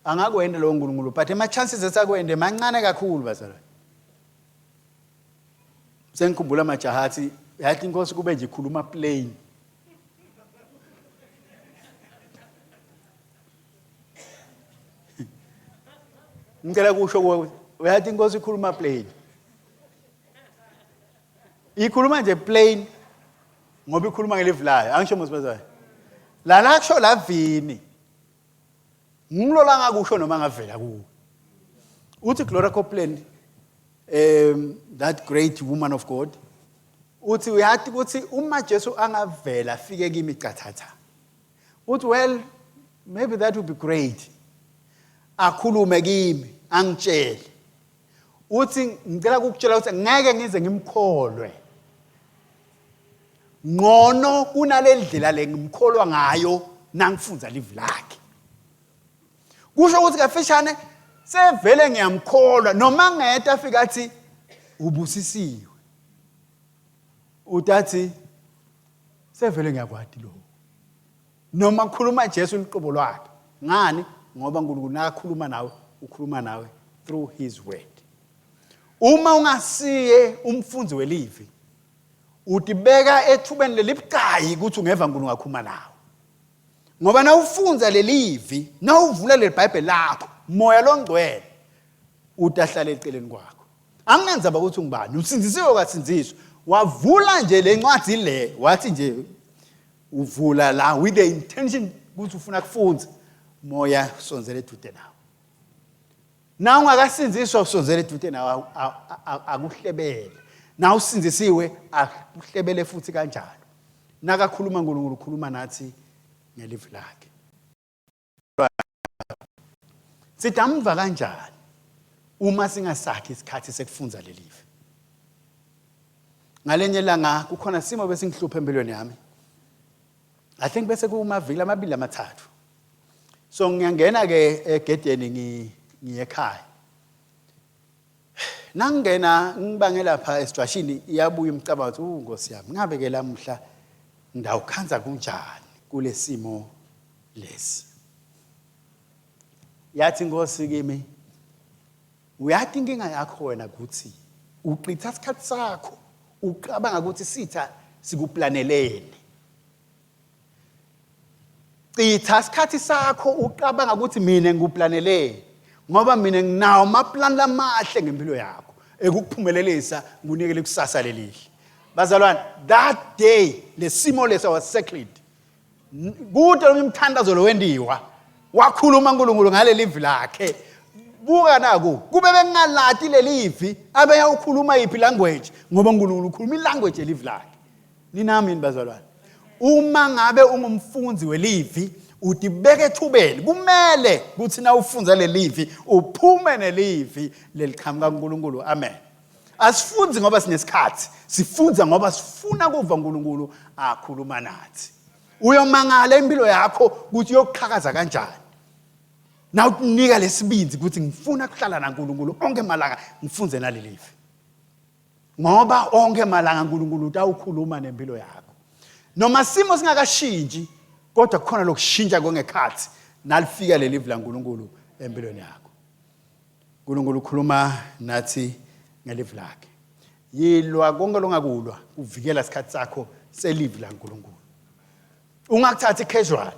Angakwenda lo uNkulunkulu but ama chances esakwende mancane kakhulu bazalwane. Sengikhumbula amajahathi yathi inkosi kube nje ikhuluma plain. Ngicela kusho kuwe uyathi inkosi ikhuluma plain. Ikhuluma nje plain ngoba ikhuluma ngelive layo angisho mosibazwayo. La kusho la vini. Ngilo la ngakusho noma ngavela kuwe. Uthi glory copland that great woman of God. Uthi uyathi ukuthi uma Jesu angavela afike kimi qathatha. Uthi well, maybe that would be great. Akhulume kimi, angitshele. Uthi ngicela ukukutshela ukuthi ngeke ngize ngimkholwe. Ngcono kunalendlela le ngimkholwa ngayo nangifunza live lakhe. Kusho ukuthi kafishane sevele ngiyamkholwa noma ngeta afika athi ubusisiwe. Utathi sevele ngiyakwadi lo. Noma kukhuluma Jesu liqobo lwakhe. Ngani? Ngoba uNkulunkulu nakakhuluma nawe, ukhuluma nawe through his word. Uma ungasiye umfundzi welivi, utibeka ethubeni lelibucayi ukuthi ungeva uNkulunkulu akhuluma nawe. Ngoba na ufunza lelivi, na uvula leBhayibheli lakho, moya longcwele utahlala eceleni kwakho. Angenza ukuthi ungibani, usinzisiwe kasinziswa. Wavula nje lencwadi le, wathi nje uvula la with the intention ukuthi ufuna kufunza, moya sonzele eduze nawe. Na ungakasinziswa usonzele eduze nawe akuhlebele. Na usinzisiwe akuhlebele futhi kanjalo. Nakakhuluma uNkulunkulu ukhuluma nathi ngelivi lakhe. Sitamva kanjani uma singasakhi isikhathi sekufunza lelivi? Ngalenye langa kukhona simo bese ngihlupha empilweni yami. I think bese kumavili amabili amathathu. So ngiyangena ke egedeni ngiyekhaya. Nangena ngibangela lapha esitrashini iyabuya umcabango ukuthi Nkosi yami ngabe ke lamhla ndawukhanza kunjani kule simo lesi. Yathi Nkosi kimi uyathi inkinga yakho wena ukuthi uqitha isikhathi sakho ucabanga ukuthi sitha sikuplanelene. Qitha isikhathi sakho ucabanga ukuthi mina ngikuplanelene ngoba mina nginawo amaplan lamahle ngempilo yakho ekukuphumelelisa ngunikele kusasa lelihle. Bazalwane, that day lesimo lesa was sacred. Kude umthandazo lo wendiwa wakhuluma uNkulunkulu ngale livi lakhe. Vuka naku kube bengalati lelivi abeya ukhuluma yipi language ngoba uNkulunkulu ukhuluma ilanguage elivi lakhe. Ninami bazalwane, uma ngabe ungumfundzi welivi utibeke ethubeni kumele kuthi na ufunza lelivi uphume nelivi leliqhamuka uNkulunkulu. Amen. Asifunzi ngoba sinesikhathi, sifunza ngoba sifuna kuva uNkulunkulu akhuluma nathi. Uyomangala impilo yakho ukuthi yokuqhakaza kanjani. Na ukunika lesibindi ukuthi ngifuna ukuhlala naNkulunkulu onke malanga ngifunze nalelivi. Ngoba onke malanga uNkulunkulu utawukhuluma nempilo yakho. Noma simo singakashintshi kodwa kukhona lokushintsha ngekhathi nalifika lelivi laNkulunkulu empilweni yakho. uNkulunkulu ukhuluma nathi ngelivi lakhe. Yilwa konke longakulwa uvikela isikhathi sakho selivi laNkulunkulu. Ungakuthathi casual.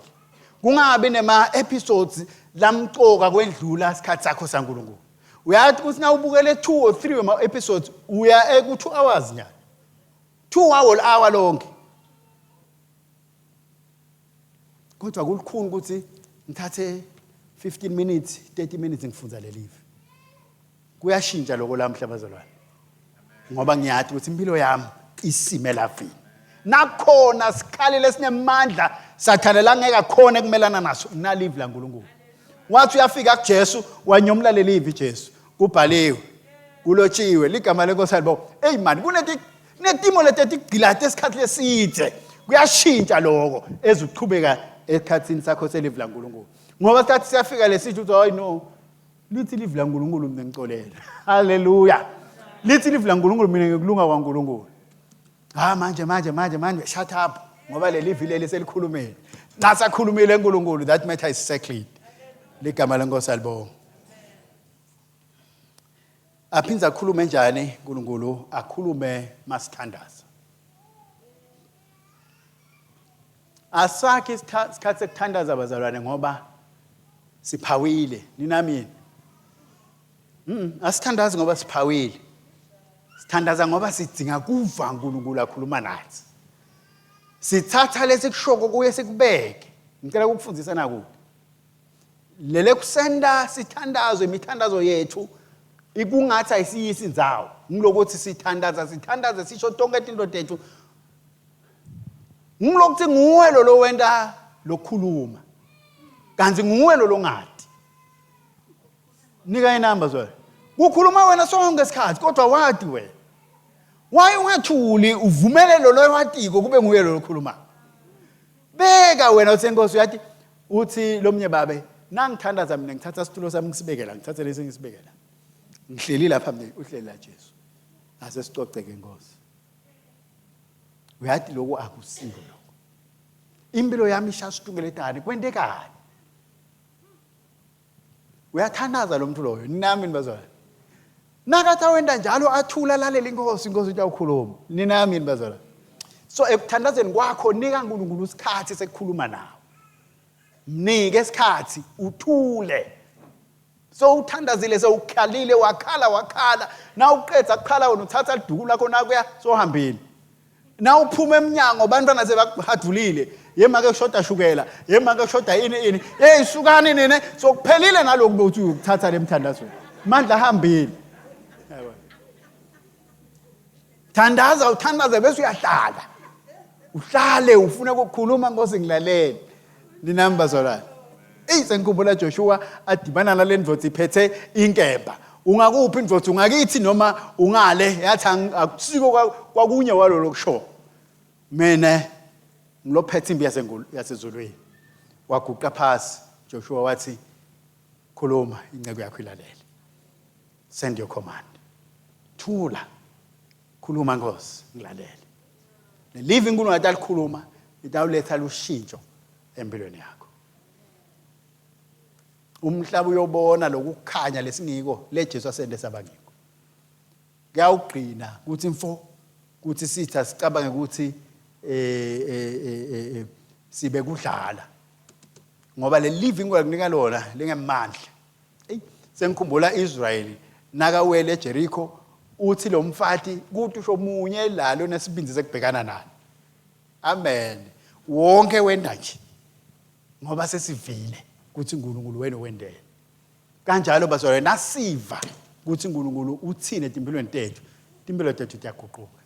Kungabe nema episodes lamcoka kwendlula isikhathi sakho saNkulunkulu. Uyathi ukuthi na ubukele 2 or 3 wema episodes uya ku 2 hours nya. 2 hour lonke. Kodwa kulikhulu ukuthi ngithathe 15 minutes, 30 minutes ngifundza lelivi. Kuyashintsha lokho lamhla bazalwane. Ngoba ngiyathi ukuthi impilo yami isime laphi. Nakhona sikhali lesinemandla sathalela ngeke khona kumelana naso nalivi laNkulunkulu. Wathi uyafika kuJesu wanyomla lelivi Jesu. Kubhaliwe, kulotshiwe ligama leNkosi alibo. Hey man, kunetimo letetigcilate esikhathi leside. Kuyashintsha lokho ezuqhubeka ekhathini sakho selivi laNkulunkulu. Ngoba isikhathi siyafika lesithi uthi hayi no. Lithi livi laNkulunkulu mina ngicolela. Hallelujah. Lithi livi laNkulunkulu mina ngikulunga kwaNkulunkulu. Manje shut up ngoba lelivi leli selikhulumile. Nasakhulumile uNkulunkulu, that matter is sacred. Ligama leNkosi alibo. Aphinza akhulume njani uNkulunkulu? Akhulume masithandaza. Asakhe isikhathi sekuthandaza bazalwane ngoba siphawile. Ninami. Asithandaze ngoba siphawile. Sithandaza ngoba sidinga kuva uNkulunkulu akhuluma nathi. Sithatha lesikushoko kuye sikubeke. Ngicela ukufundisana kude. Lele kusenda sithandazo imithandazo yethu ikungathi ayisiyisi indzawo ngilokuthi sithandaza sisho tonke izinto zethu ngilokuthi nguwe lo wenda lokukhuluma kanti nguwe lo ngadi nika inamba zwe ukukhuluma wena sonke isikhathi kodwa wadi wena why ungathuli uvumelelo lo watiko kube nguye lo lokhuluma beka wena uthi Nkosi uyathi uthi lomnye babe nangithandaza mina ngithatha isitulo sami ngisibekela ngithatha lesi ngisibekela ngihleli lapha mina uhleli la Jesu ase sicoceke Nkosi uyathi lokho akusiko lokho impilo yami ishasitungele tani kwendekani uyathandaza lo muntu loyo nami nibazwana nakathi wenda njalo athula lalela Inkosi uyakhuluma ninami nibazwana so ekuthandazeni kwakho nika uNkulunkulu isikhathi sekukhuluma nawe mnike isikhathi uthule so uthandazile sewukhalile wakhala na uqedza ukukhala wena uthatha iduku lakho nakuya sohambile na uphuma eminyango abantwana sebahadulile yema ke shoda shukela yema ke shoda ini hey sukani nene so kuphelile nalokho bethi ukuthatha lemthandazo mandla hambile yabo uthandaze bese uyahlala uhlale ufuna ukukhuluma Nkosi ngilalele ninamba zolana sengikhumbula Joshua adibana nale ndvodza iphethe inkemba ungakuphi indvodza ungakithi noma ungale yathi akusiko kwakunye walolo kusho mina ngilophethe imbi yasezulwini waguqa phasi Joshua wathi khuluma inceke yakho ilalele send your command thula khuluma Nkosi ngilalele le living uNkulunkulu atalikhuluma itawuletha lushintsho empilweni yakho umhlaba uyobona lokukhanya lesiniko leJesu asende sabangiko kuyawugqina ukuthi mfo kuthi sitha sicabange ukuthi sibe kudlala ngoba le living kwakunika lona lingemandla sengikhumbula Israel nakawele eJericho uthi lo mfati kuthi usho munye lalo nesibinzi sekubhekana nani amen wonke wenda nje ngoba sesivile kuthi uNkulunkulu wena wendele kanjalo bazalwane nasiva kuthi uNkulunkulu uthine empilweni tethu impilo tethu iyaguquka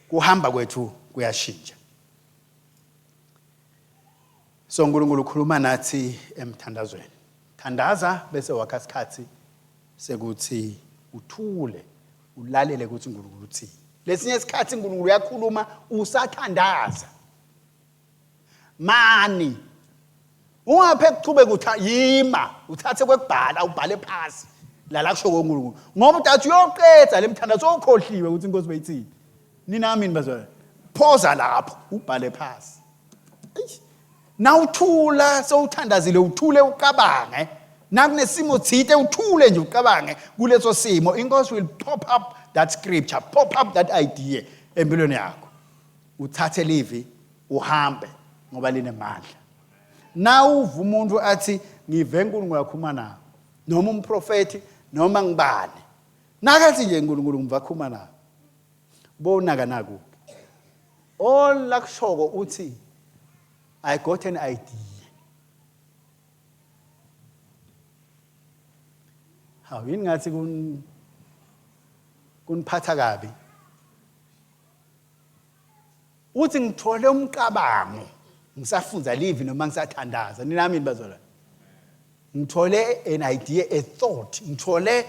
kuhamba kwethu kuyashintsha so uNkulunkulu ukhuluma nathi emthandazweni thandaza bese wakha isikhathi sekuthi uthule ulalele ukuthi uNkulunkulu uthini lesinye isikhathi uNkulunkulu uyakhuluma usathandaza mani ungaphe kuchube yima uthathe kwekubhala ubhale phansi la kusho koNkulunkulu ngoba uthi uyoqedza lemthandazo okhohliwe ukuthi Inkosi beyithini ninami bazalwane phoza lapho ubhale phansi na uthula sewuthandazile uthule uqabange nakunesimo thite uthule nje uqabange kuleso simo Inkosi will pop up that scripture pop up that idea empilweni yakho uthathe livi uhambe ngoba linemandla na uva umuntu athi ngive uNkulunkulu akhuluma nawe noma umprofeti noma ngibane nakathi nje uNkulunkulu ngivakhuluma nawe bonaka naku all lakushoko uthi I got an idea yini ngathi kuniphatha kabi uthi ngithole umcabango ngisafunza live noma ngisathandaza ninami bazalwane ngithole an idea a thought ngithole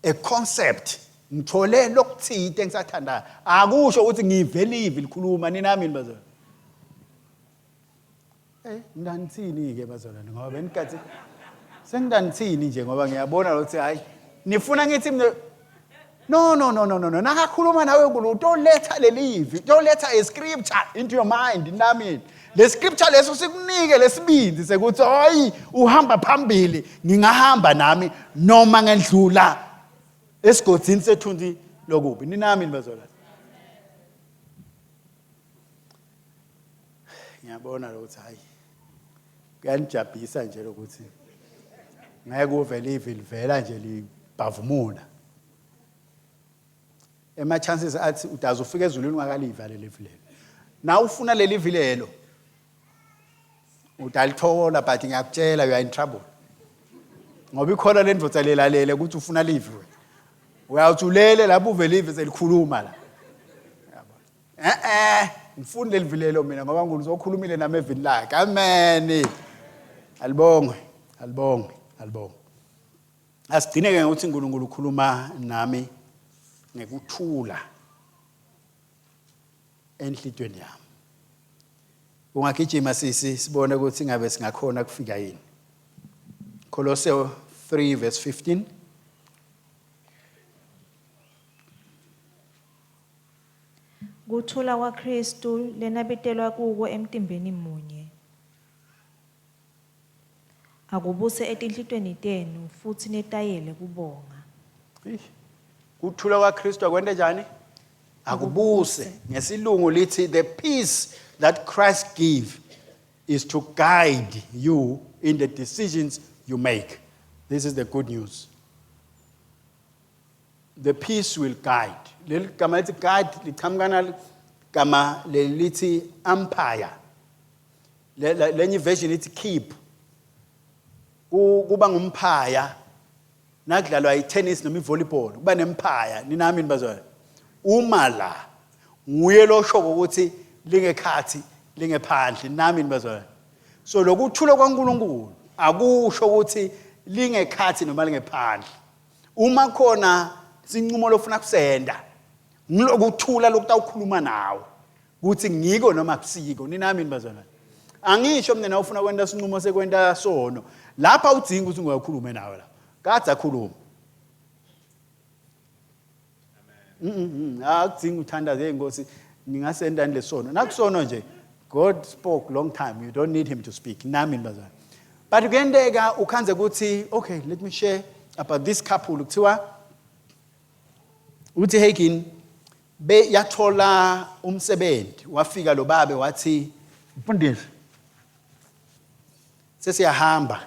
a concept ngithole lokuthinte engisathandaza akusho ukuthi ngive live likhuluma ninami bazalwane ndanithini ke bazalwane ngoba benikathi sengidanithini nje ngoba ngiyabona ukuthi hayi nifuna ngithi no nakakhuluma nawe uNkulunkulu utoletha lelivi utoletha a scripture into your mind nami le scripture leso sikunike lesibindi sekuthi hayi uhamba phambili ngingahamba nami noma ngedlula esigodini sethundi lokubi ninami bazalwane ngiyabona ukuthi hayi kuyanijabhisa nje lokuthi ngeke uvele ivela nje libhavumula ema chances athi udazi ufika ezulwini ungakaliva leli vilelo na ufuna leli vilelo udalithola but ngiyakutshela you are in trouble ngoba ikhona le ndvodza lelalele ukuthi ufuna live wena uyawuthi ulele lapho uve live selikhuluma la ngifuni lelivilelo mina ngoba ngizokhulumile nami evini lakhe amen alibongwe asigcine ke ukuthi uNkulunkulu ukhuluma nami ngekuthula enhlitweni yami ungagijima sibone ukuthi ngabe singakhona kufika yini Kolose 3 verse 15 Kuthula kwaKristu lenabitelwa kuwo emtimbeni munye. Akubuse etinhlitweni tenu futhi netayele kubonga. Kuthula kwaKristu akwende njani? Akubuse. Ngesilungu lithi the peace that Christ gave is to guide you in the decisions you make. This is the good news. The peace will guide. Leli gama lithi guide liqhamukana gama lelithi umpire. Lenye version lithi keep. Kuba ngumpire nakudlalwa i-tennis noma i-volleyball kuba nempire ninami nibazwana. Uma la nguye lo shoko ukuthi lingekhathi lingephandle nami nibazwana. So lokuthula kwaNkulunkulu akusho ukuthi lingekhathi noma lingephandle. Uma khona sinqumo lofuna kusenda ngilokuthula lokutawukhuluma nawe ukuthi ngiko noma kusiko ninami nibazwana. Angisho mina ufuna kwenda sinqumo sekwenda sono lapha udzinga ukuthi ungakhulume nawe la kadza akhuluma akudzinga uthandaze inkosi ningasenda lesono nakusono nje God spoke long time you don't need him to speak nami nibazwana. But kuyendeka ukhanze ukuthi okay let me share about this couple kuthiwa uthi Hagin be yathola umsebenzi wafika lo babe wathi mfundisi sesiyahamba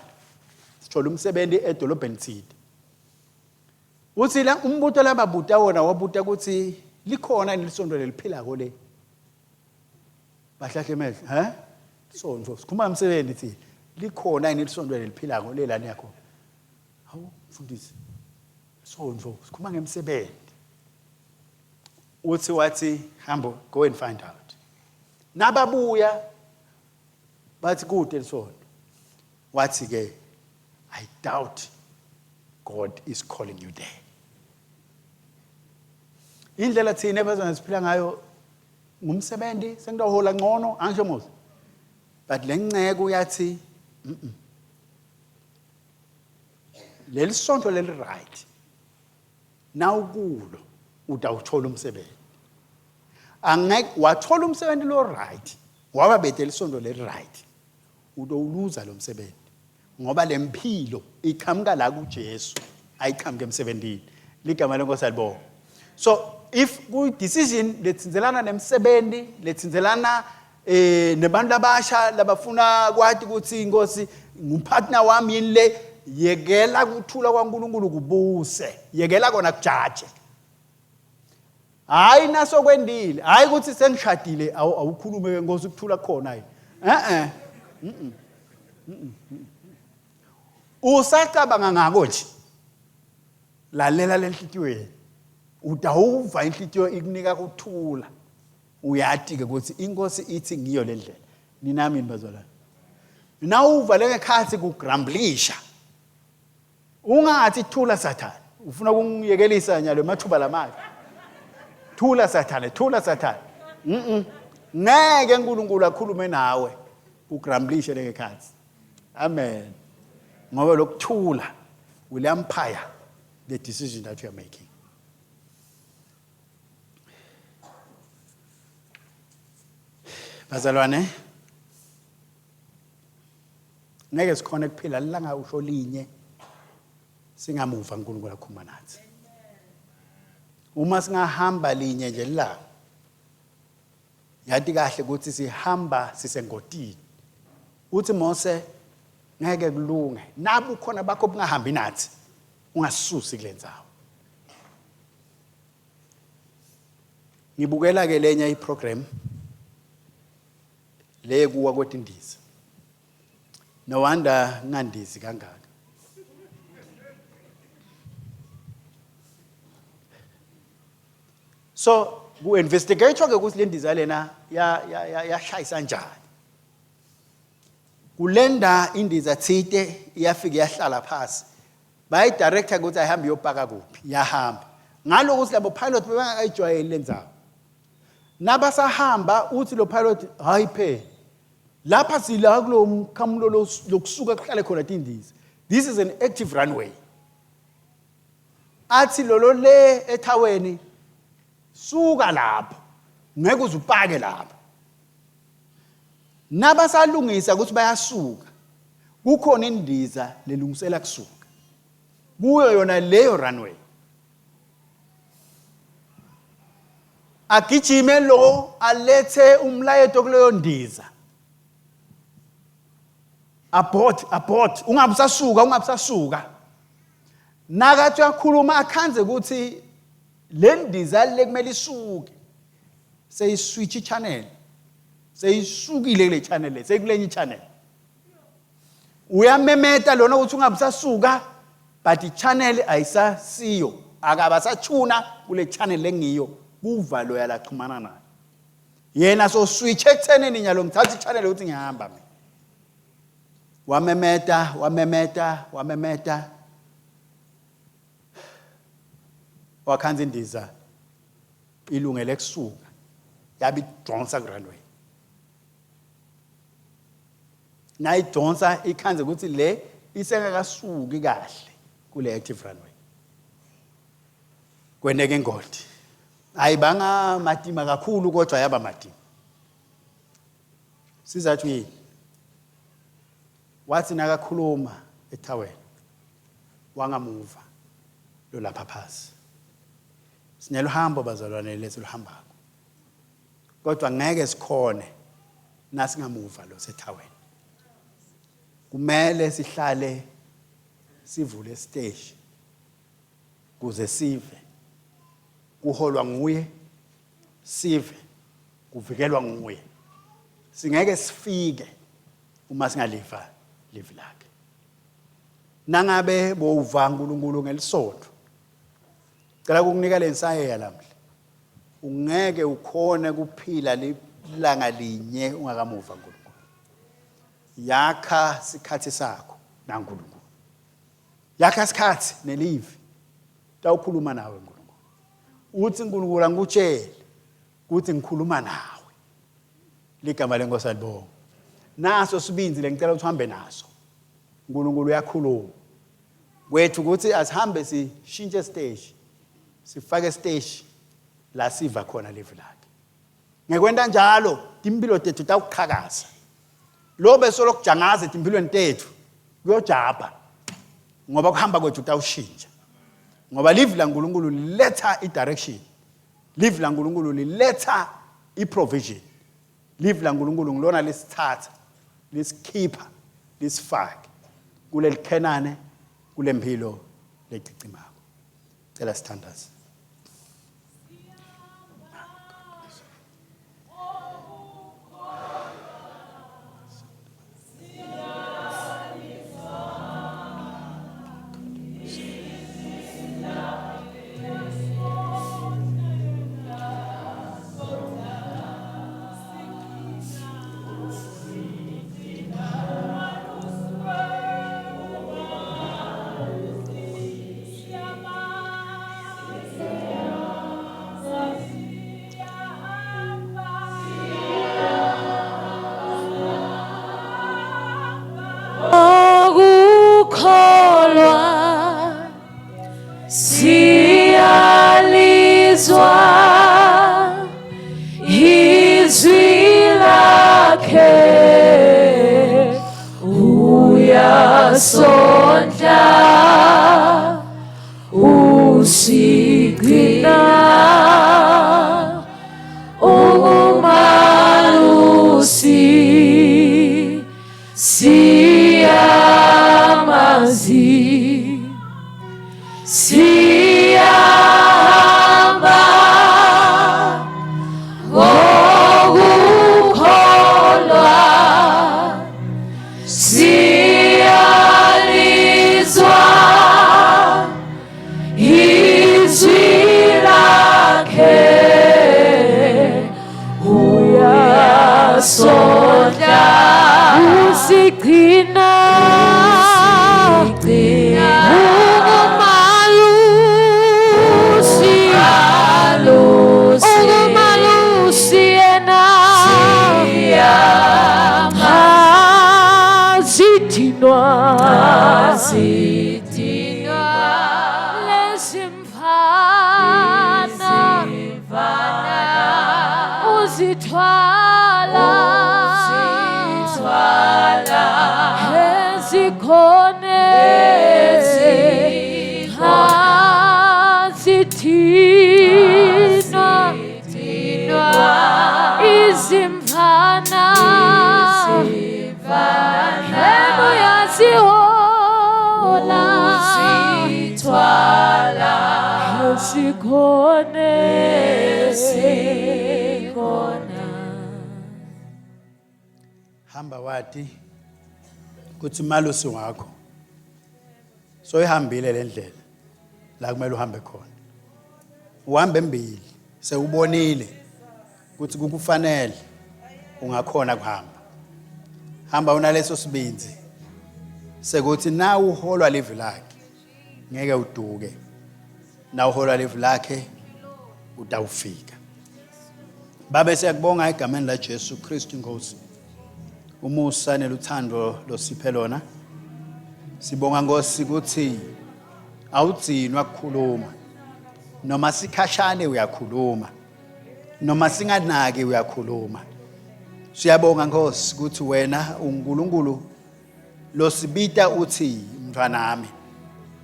sithola umsebenzi edolobheni thide uthi la umbuto lababuta wona wabuta ukuthi likhona nelisondo leliphila kole bahlahle emehlo sondo sikhuluma umsebenzi thi likhona nelisondo leliphila kole lana yakho hawu mfundisi sondo sikhuluma ngemsebenzi uthi wathi hambo go and find out nababuya bathi kude lisondo wathi ke I doubt God is calling you there. Indlela thina ebazana siphila ngayo ngumsebenzi sengidohola ngcono angisho muzi. But lenceke uyathi leli sonto leli right. Now kulo utawuthola umsebenzi. Angeke wathola umsebenzi lo right. Waba bethela isonto leli right. Udowuluza lo msebenzi. Ngoba lempilo iqhamuka la kuJesu ayiqhamuke emsebenzini ligama lenkosi alibonga. So if ku decision letsinzelana nemsebenzi letsinzelana nebantu abasha labafuna kwathi ukuthi inkosi ngupartner wami yini le yekela kuthula kwaNkulunkulu kubuse yekela kona kujaje hayi naso kwendile hayi ukuthi sengishadile awukhulume ngenkosi ukuthula khona yini usacabanga ngako nje lalela lenhlitiyweni udawuva inhlitiyo ikunika ukuthula uyathi ke ukuthi inkosi ithi ngiyo le ndlela ninami nibazalana nawuva lengekhathi kugrumblisha ungathi thula sathana ufuna kungiyekelisa nyalo emathuba lamali thula sathana ngeke uNkulunkulu akhulume nawe ugrumblishe lengekhathi amen ngoba lokuthula will umpire the decision that you are making. Bazalwane ngeke sikhona kuphila langa usho linye singamuva uNkulunkulu akhuluma nathi. Uma singahamba linye nje la yathi kahle ukuthi sihamba sisengodini. Uthi Mose ngeke kulunge nabu khona bakho bungahambi nathi ungasisusi kulenzawo. Ngibukela ke lenye iprogram le kuwa kwetindisi. No wonder ngandizi kangaka. So ku-investigatwa-ke ukuthi le ndiza lena yashayisa njani. Kulenda indiza thite iyafika yahlala phasi. Bayidirector ukuthi ayihambe iyopaka kuphi, yahamba. Ngaloko ukuthi labo pilot bebangayijwayeli le ndzawo. Nabasahamba uthi lo pilot hayi phe. Lapha sila kulo mkhamulo lokusuka kuhlale khona tindiza. This is an active runway. Athi lolo le ethaweni suka lapho. Ngeke uzupake lapho. Nabasalungisa ukuthi bayasuka. Kukhona indiza lelungisela kusuka. Kuyo yona leyo runway. Agijime lo alethe umlayeto kuleyo ndiza. Abort, ungabusasuka. Nakathi uyakhuluma akhanze ukuthi le ndiza le kumele isuke. Seyiswitch channel. Seyisukile kule channel le, sekulenye channel. Uyamemeta lona ukuthi ungabusasuka, but i-channel ayisasiyo. Akabasachuna kule channel lengiyo. Kuvalo yalaxhumana nayo. Yena so switch ekuthenini nyalo ngithatha i-channel ukuthi ngihamba mina. Wamemeta. Wakhanza indiza ilungele kusuka. Yabi donsa ku runway. Nayidonsa ikhanze ukuthi le isengakasuki kahle kule active runway. Kweneke ingodi. Ayibanga matima kakhulu kodwa yaba matima. Sizathu yini? Wathi nakakhuluma ethaweni wangamuva lo lapha phasi. Sineluhambo bazalwane lethu luhambako. Kodwa ngeke sikhone nasingamuva lo sethaweni. Kumele sihlale sivule stage kuze sive. Kuholwa nguye, sive, kuvikelwa nguye. Singeke sifike uma singaliva live lakhe. Nangabe bowuva uNkulunkulu ngelisondo. Cela ukukunika lensaye lamhla. Ungeke ukhone kuphila ilanga linye ungakamuva uNkulunkulu. Yakha sikhathi sakho naNkulunkulu. Yakha sikhathi nelive. Tawukhuluma nawe uNkulunkulu. Uthi uNkulunkulu angikutshele ukuthi ngikhuluma nawe. Ligama lenkosi alibonga. Naso sibinzi lengicela ukuthi uhambe naso. uNkulunkulu uyakhuluma. Kwethu ukuthi asihambe sishintshe stage. Sifake stage la siva khona live lakhe. Ngekwenta njalo impilo tethu tawuqhakaza. Lo besolo kujangaza impilweni tethu kuyojaba. Ngoba kuhamba kwethu tawushintsha. Ngoba live la uNkulunkulu liletha i-direction. Live la uNkulunkulu liletha i-provision. Live la uNkulunkulu ngilona lesithatha, lesikhipha, lesifake kuleli khenane kulempilo lecicimako. Cela sithandaze. Siya uyasondla usigcina ungumalusi yena zidinwa lesimfana uzithwala ezikhone zidinwa izimfana enu yazihola ezikhone hamba wathi kuthi malusi wakho so ihambile le ndlela la kumele uhambe khona uhambe embili sewubonile ukuthi kukufanele ungakhona kuhamba hamba unaleso sibinzi sekuthi na uholwa live lakhe ngeke uduke na uholwa live lakhe utawufika babe siyakubonga egameni la Jesu Kristu Nkosi umusa neluthando losiphe lona sibonga Nkosi ukuthi awudzinwa ukukhuluma noma sikhashane uyakhuluma noma singanaki uyakhuluma siyabonga Nkosi ukuthi wena uNkulunkulu losibita uthi mntwanami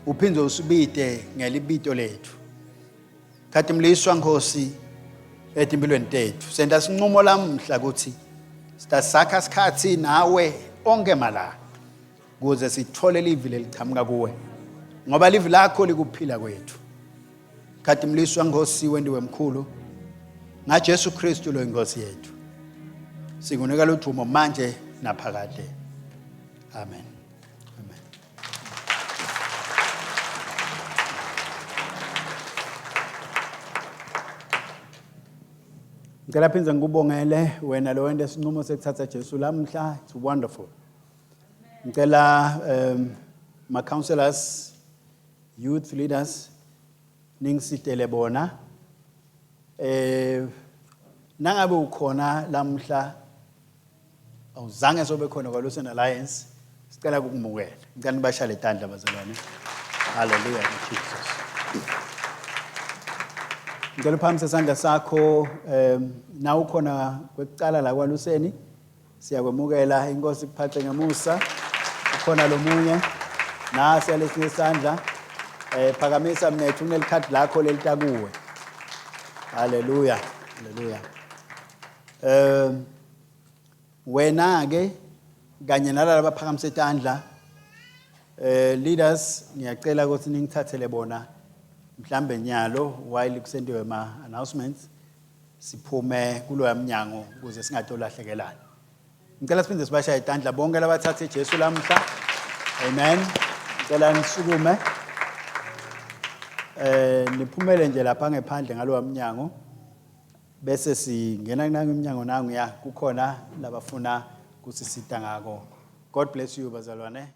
uphinde usibite ngelibito lethu khathi mliswa Nkosi etimpilweni tethu senta sinqumo lamhla ukuthi sitasakha isikhathi nawe onke malanga ukuze sithole livi lelichamuka kuwe ngoba livi lakho likuphila kwethu khathi mliswa Nkosi wendiwe mkhulu nga Jesu Kristu lo inkosi yethu sikunika luthumo manje naphakade amen amen ngicela phinze ngikubongele wena lo wende sinqumo sekuthatha Jesu lamhla it's wonderful ngicela ma counselors youth leaders ningisitele bona nangabe ukhona lamhla awuzange sobe khona kwaLusen Alliance sicela ukumukela ngicela nibashale tandla bazalwane hallelujah Jesus ngicela uphamise isandla sakho na ukhona kwecala la kwaLuseni siyakwemukela inkosi kuphathe ngemusa ukhona lomunye na siyalesinye isandla phakamisa mnethu kunelikhadi lakho lelitakuwe hallelujah hallelujah wena ke kanye nalabo abaphakamise isandla leaders ngiyacela ukuthi ningithathele bona mhlambe nyalo while kusendiwe ama announcements siphume kuloya mnyango ukuze singatolahlekelana ngicela siphinde sibashaya isandla bonke labathathe Jesu lamhla amen ngicela nisukume niphumele nje lapha ngephandle ngalowa mnyango bese singena kunanga iminyango nangu ya kukhona labafuna kusisita ngako God bless you bazalwane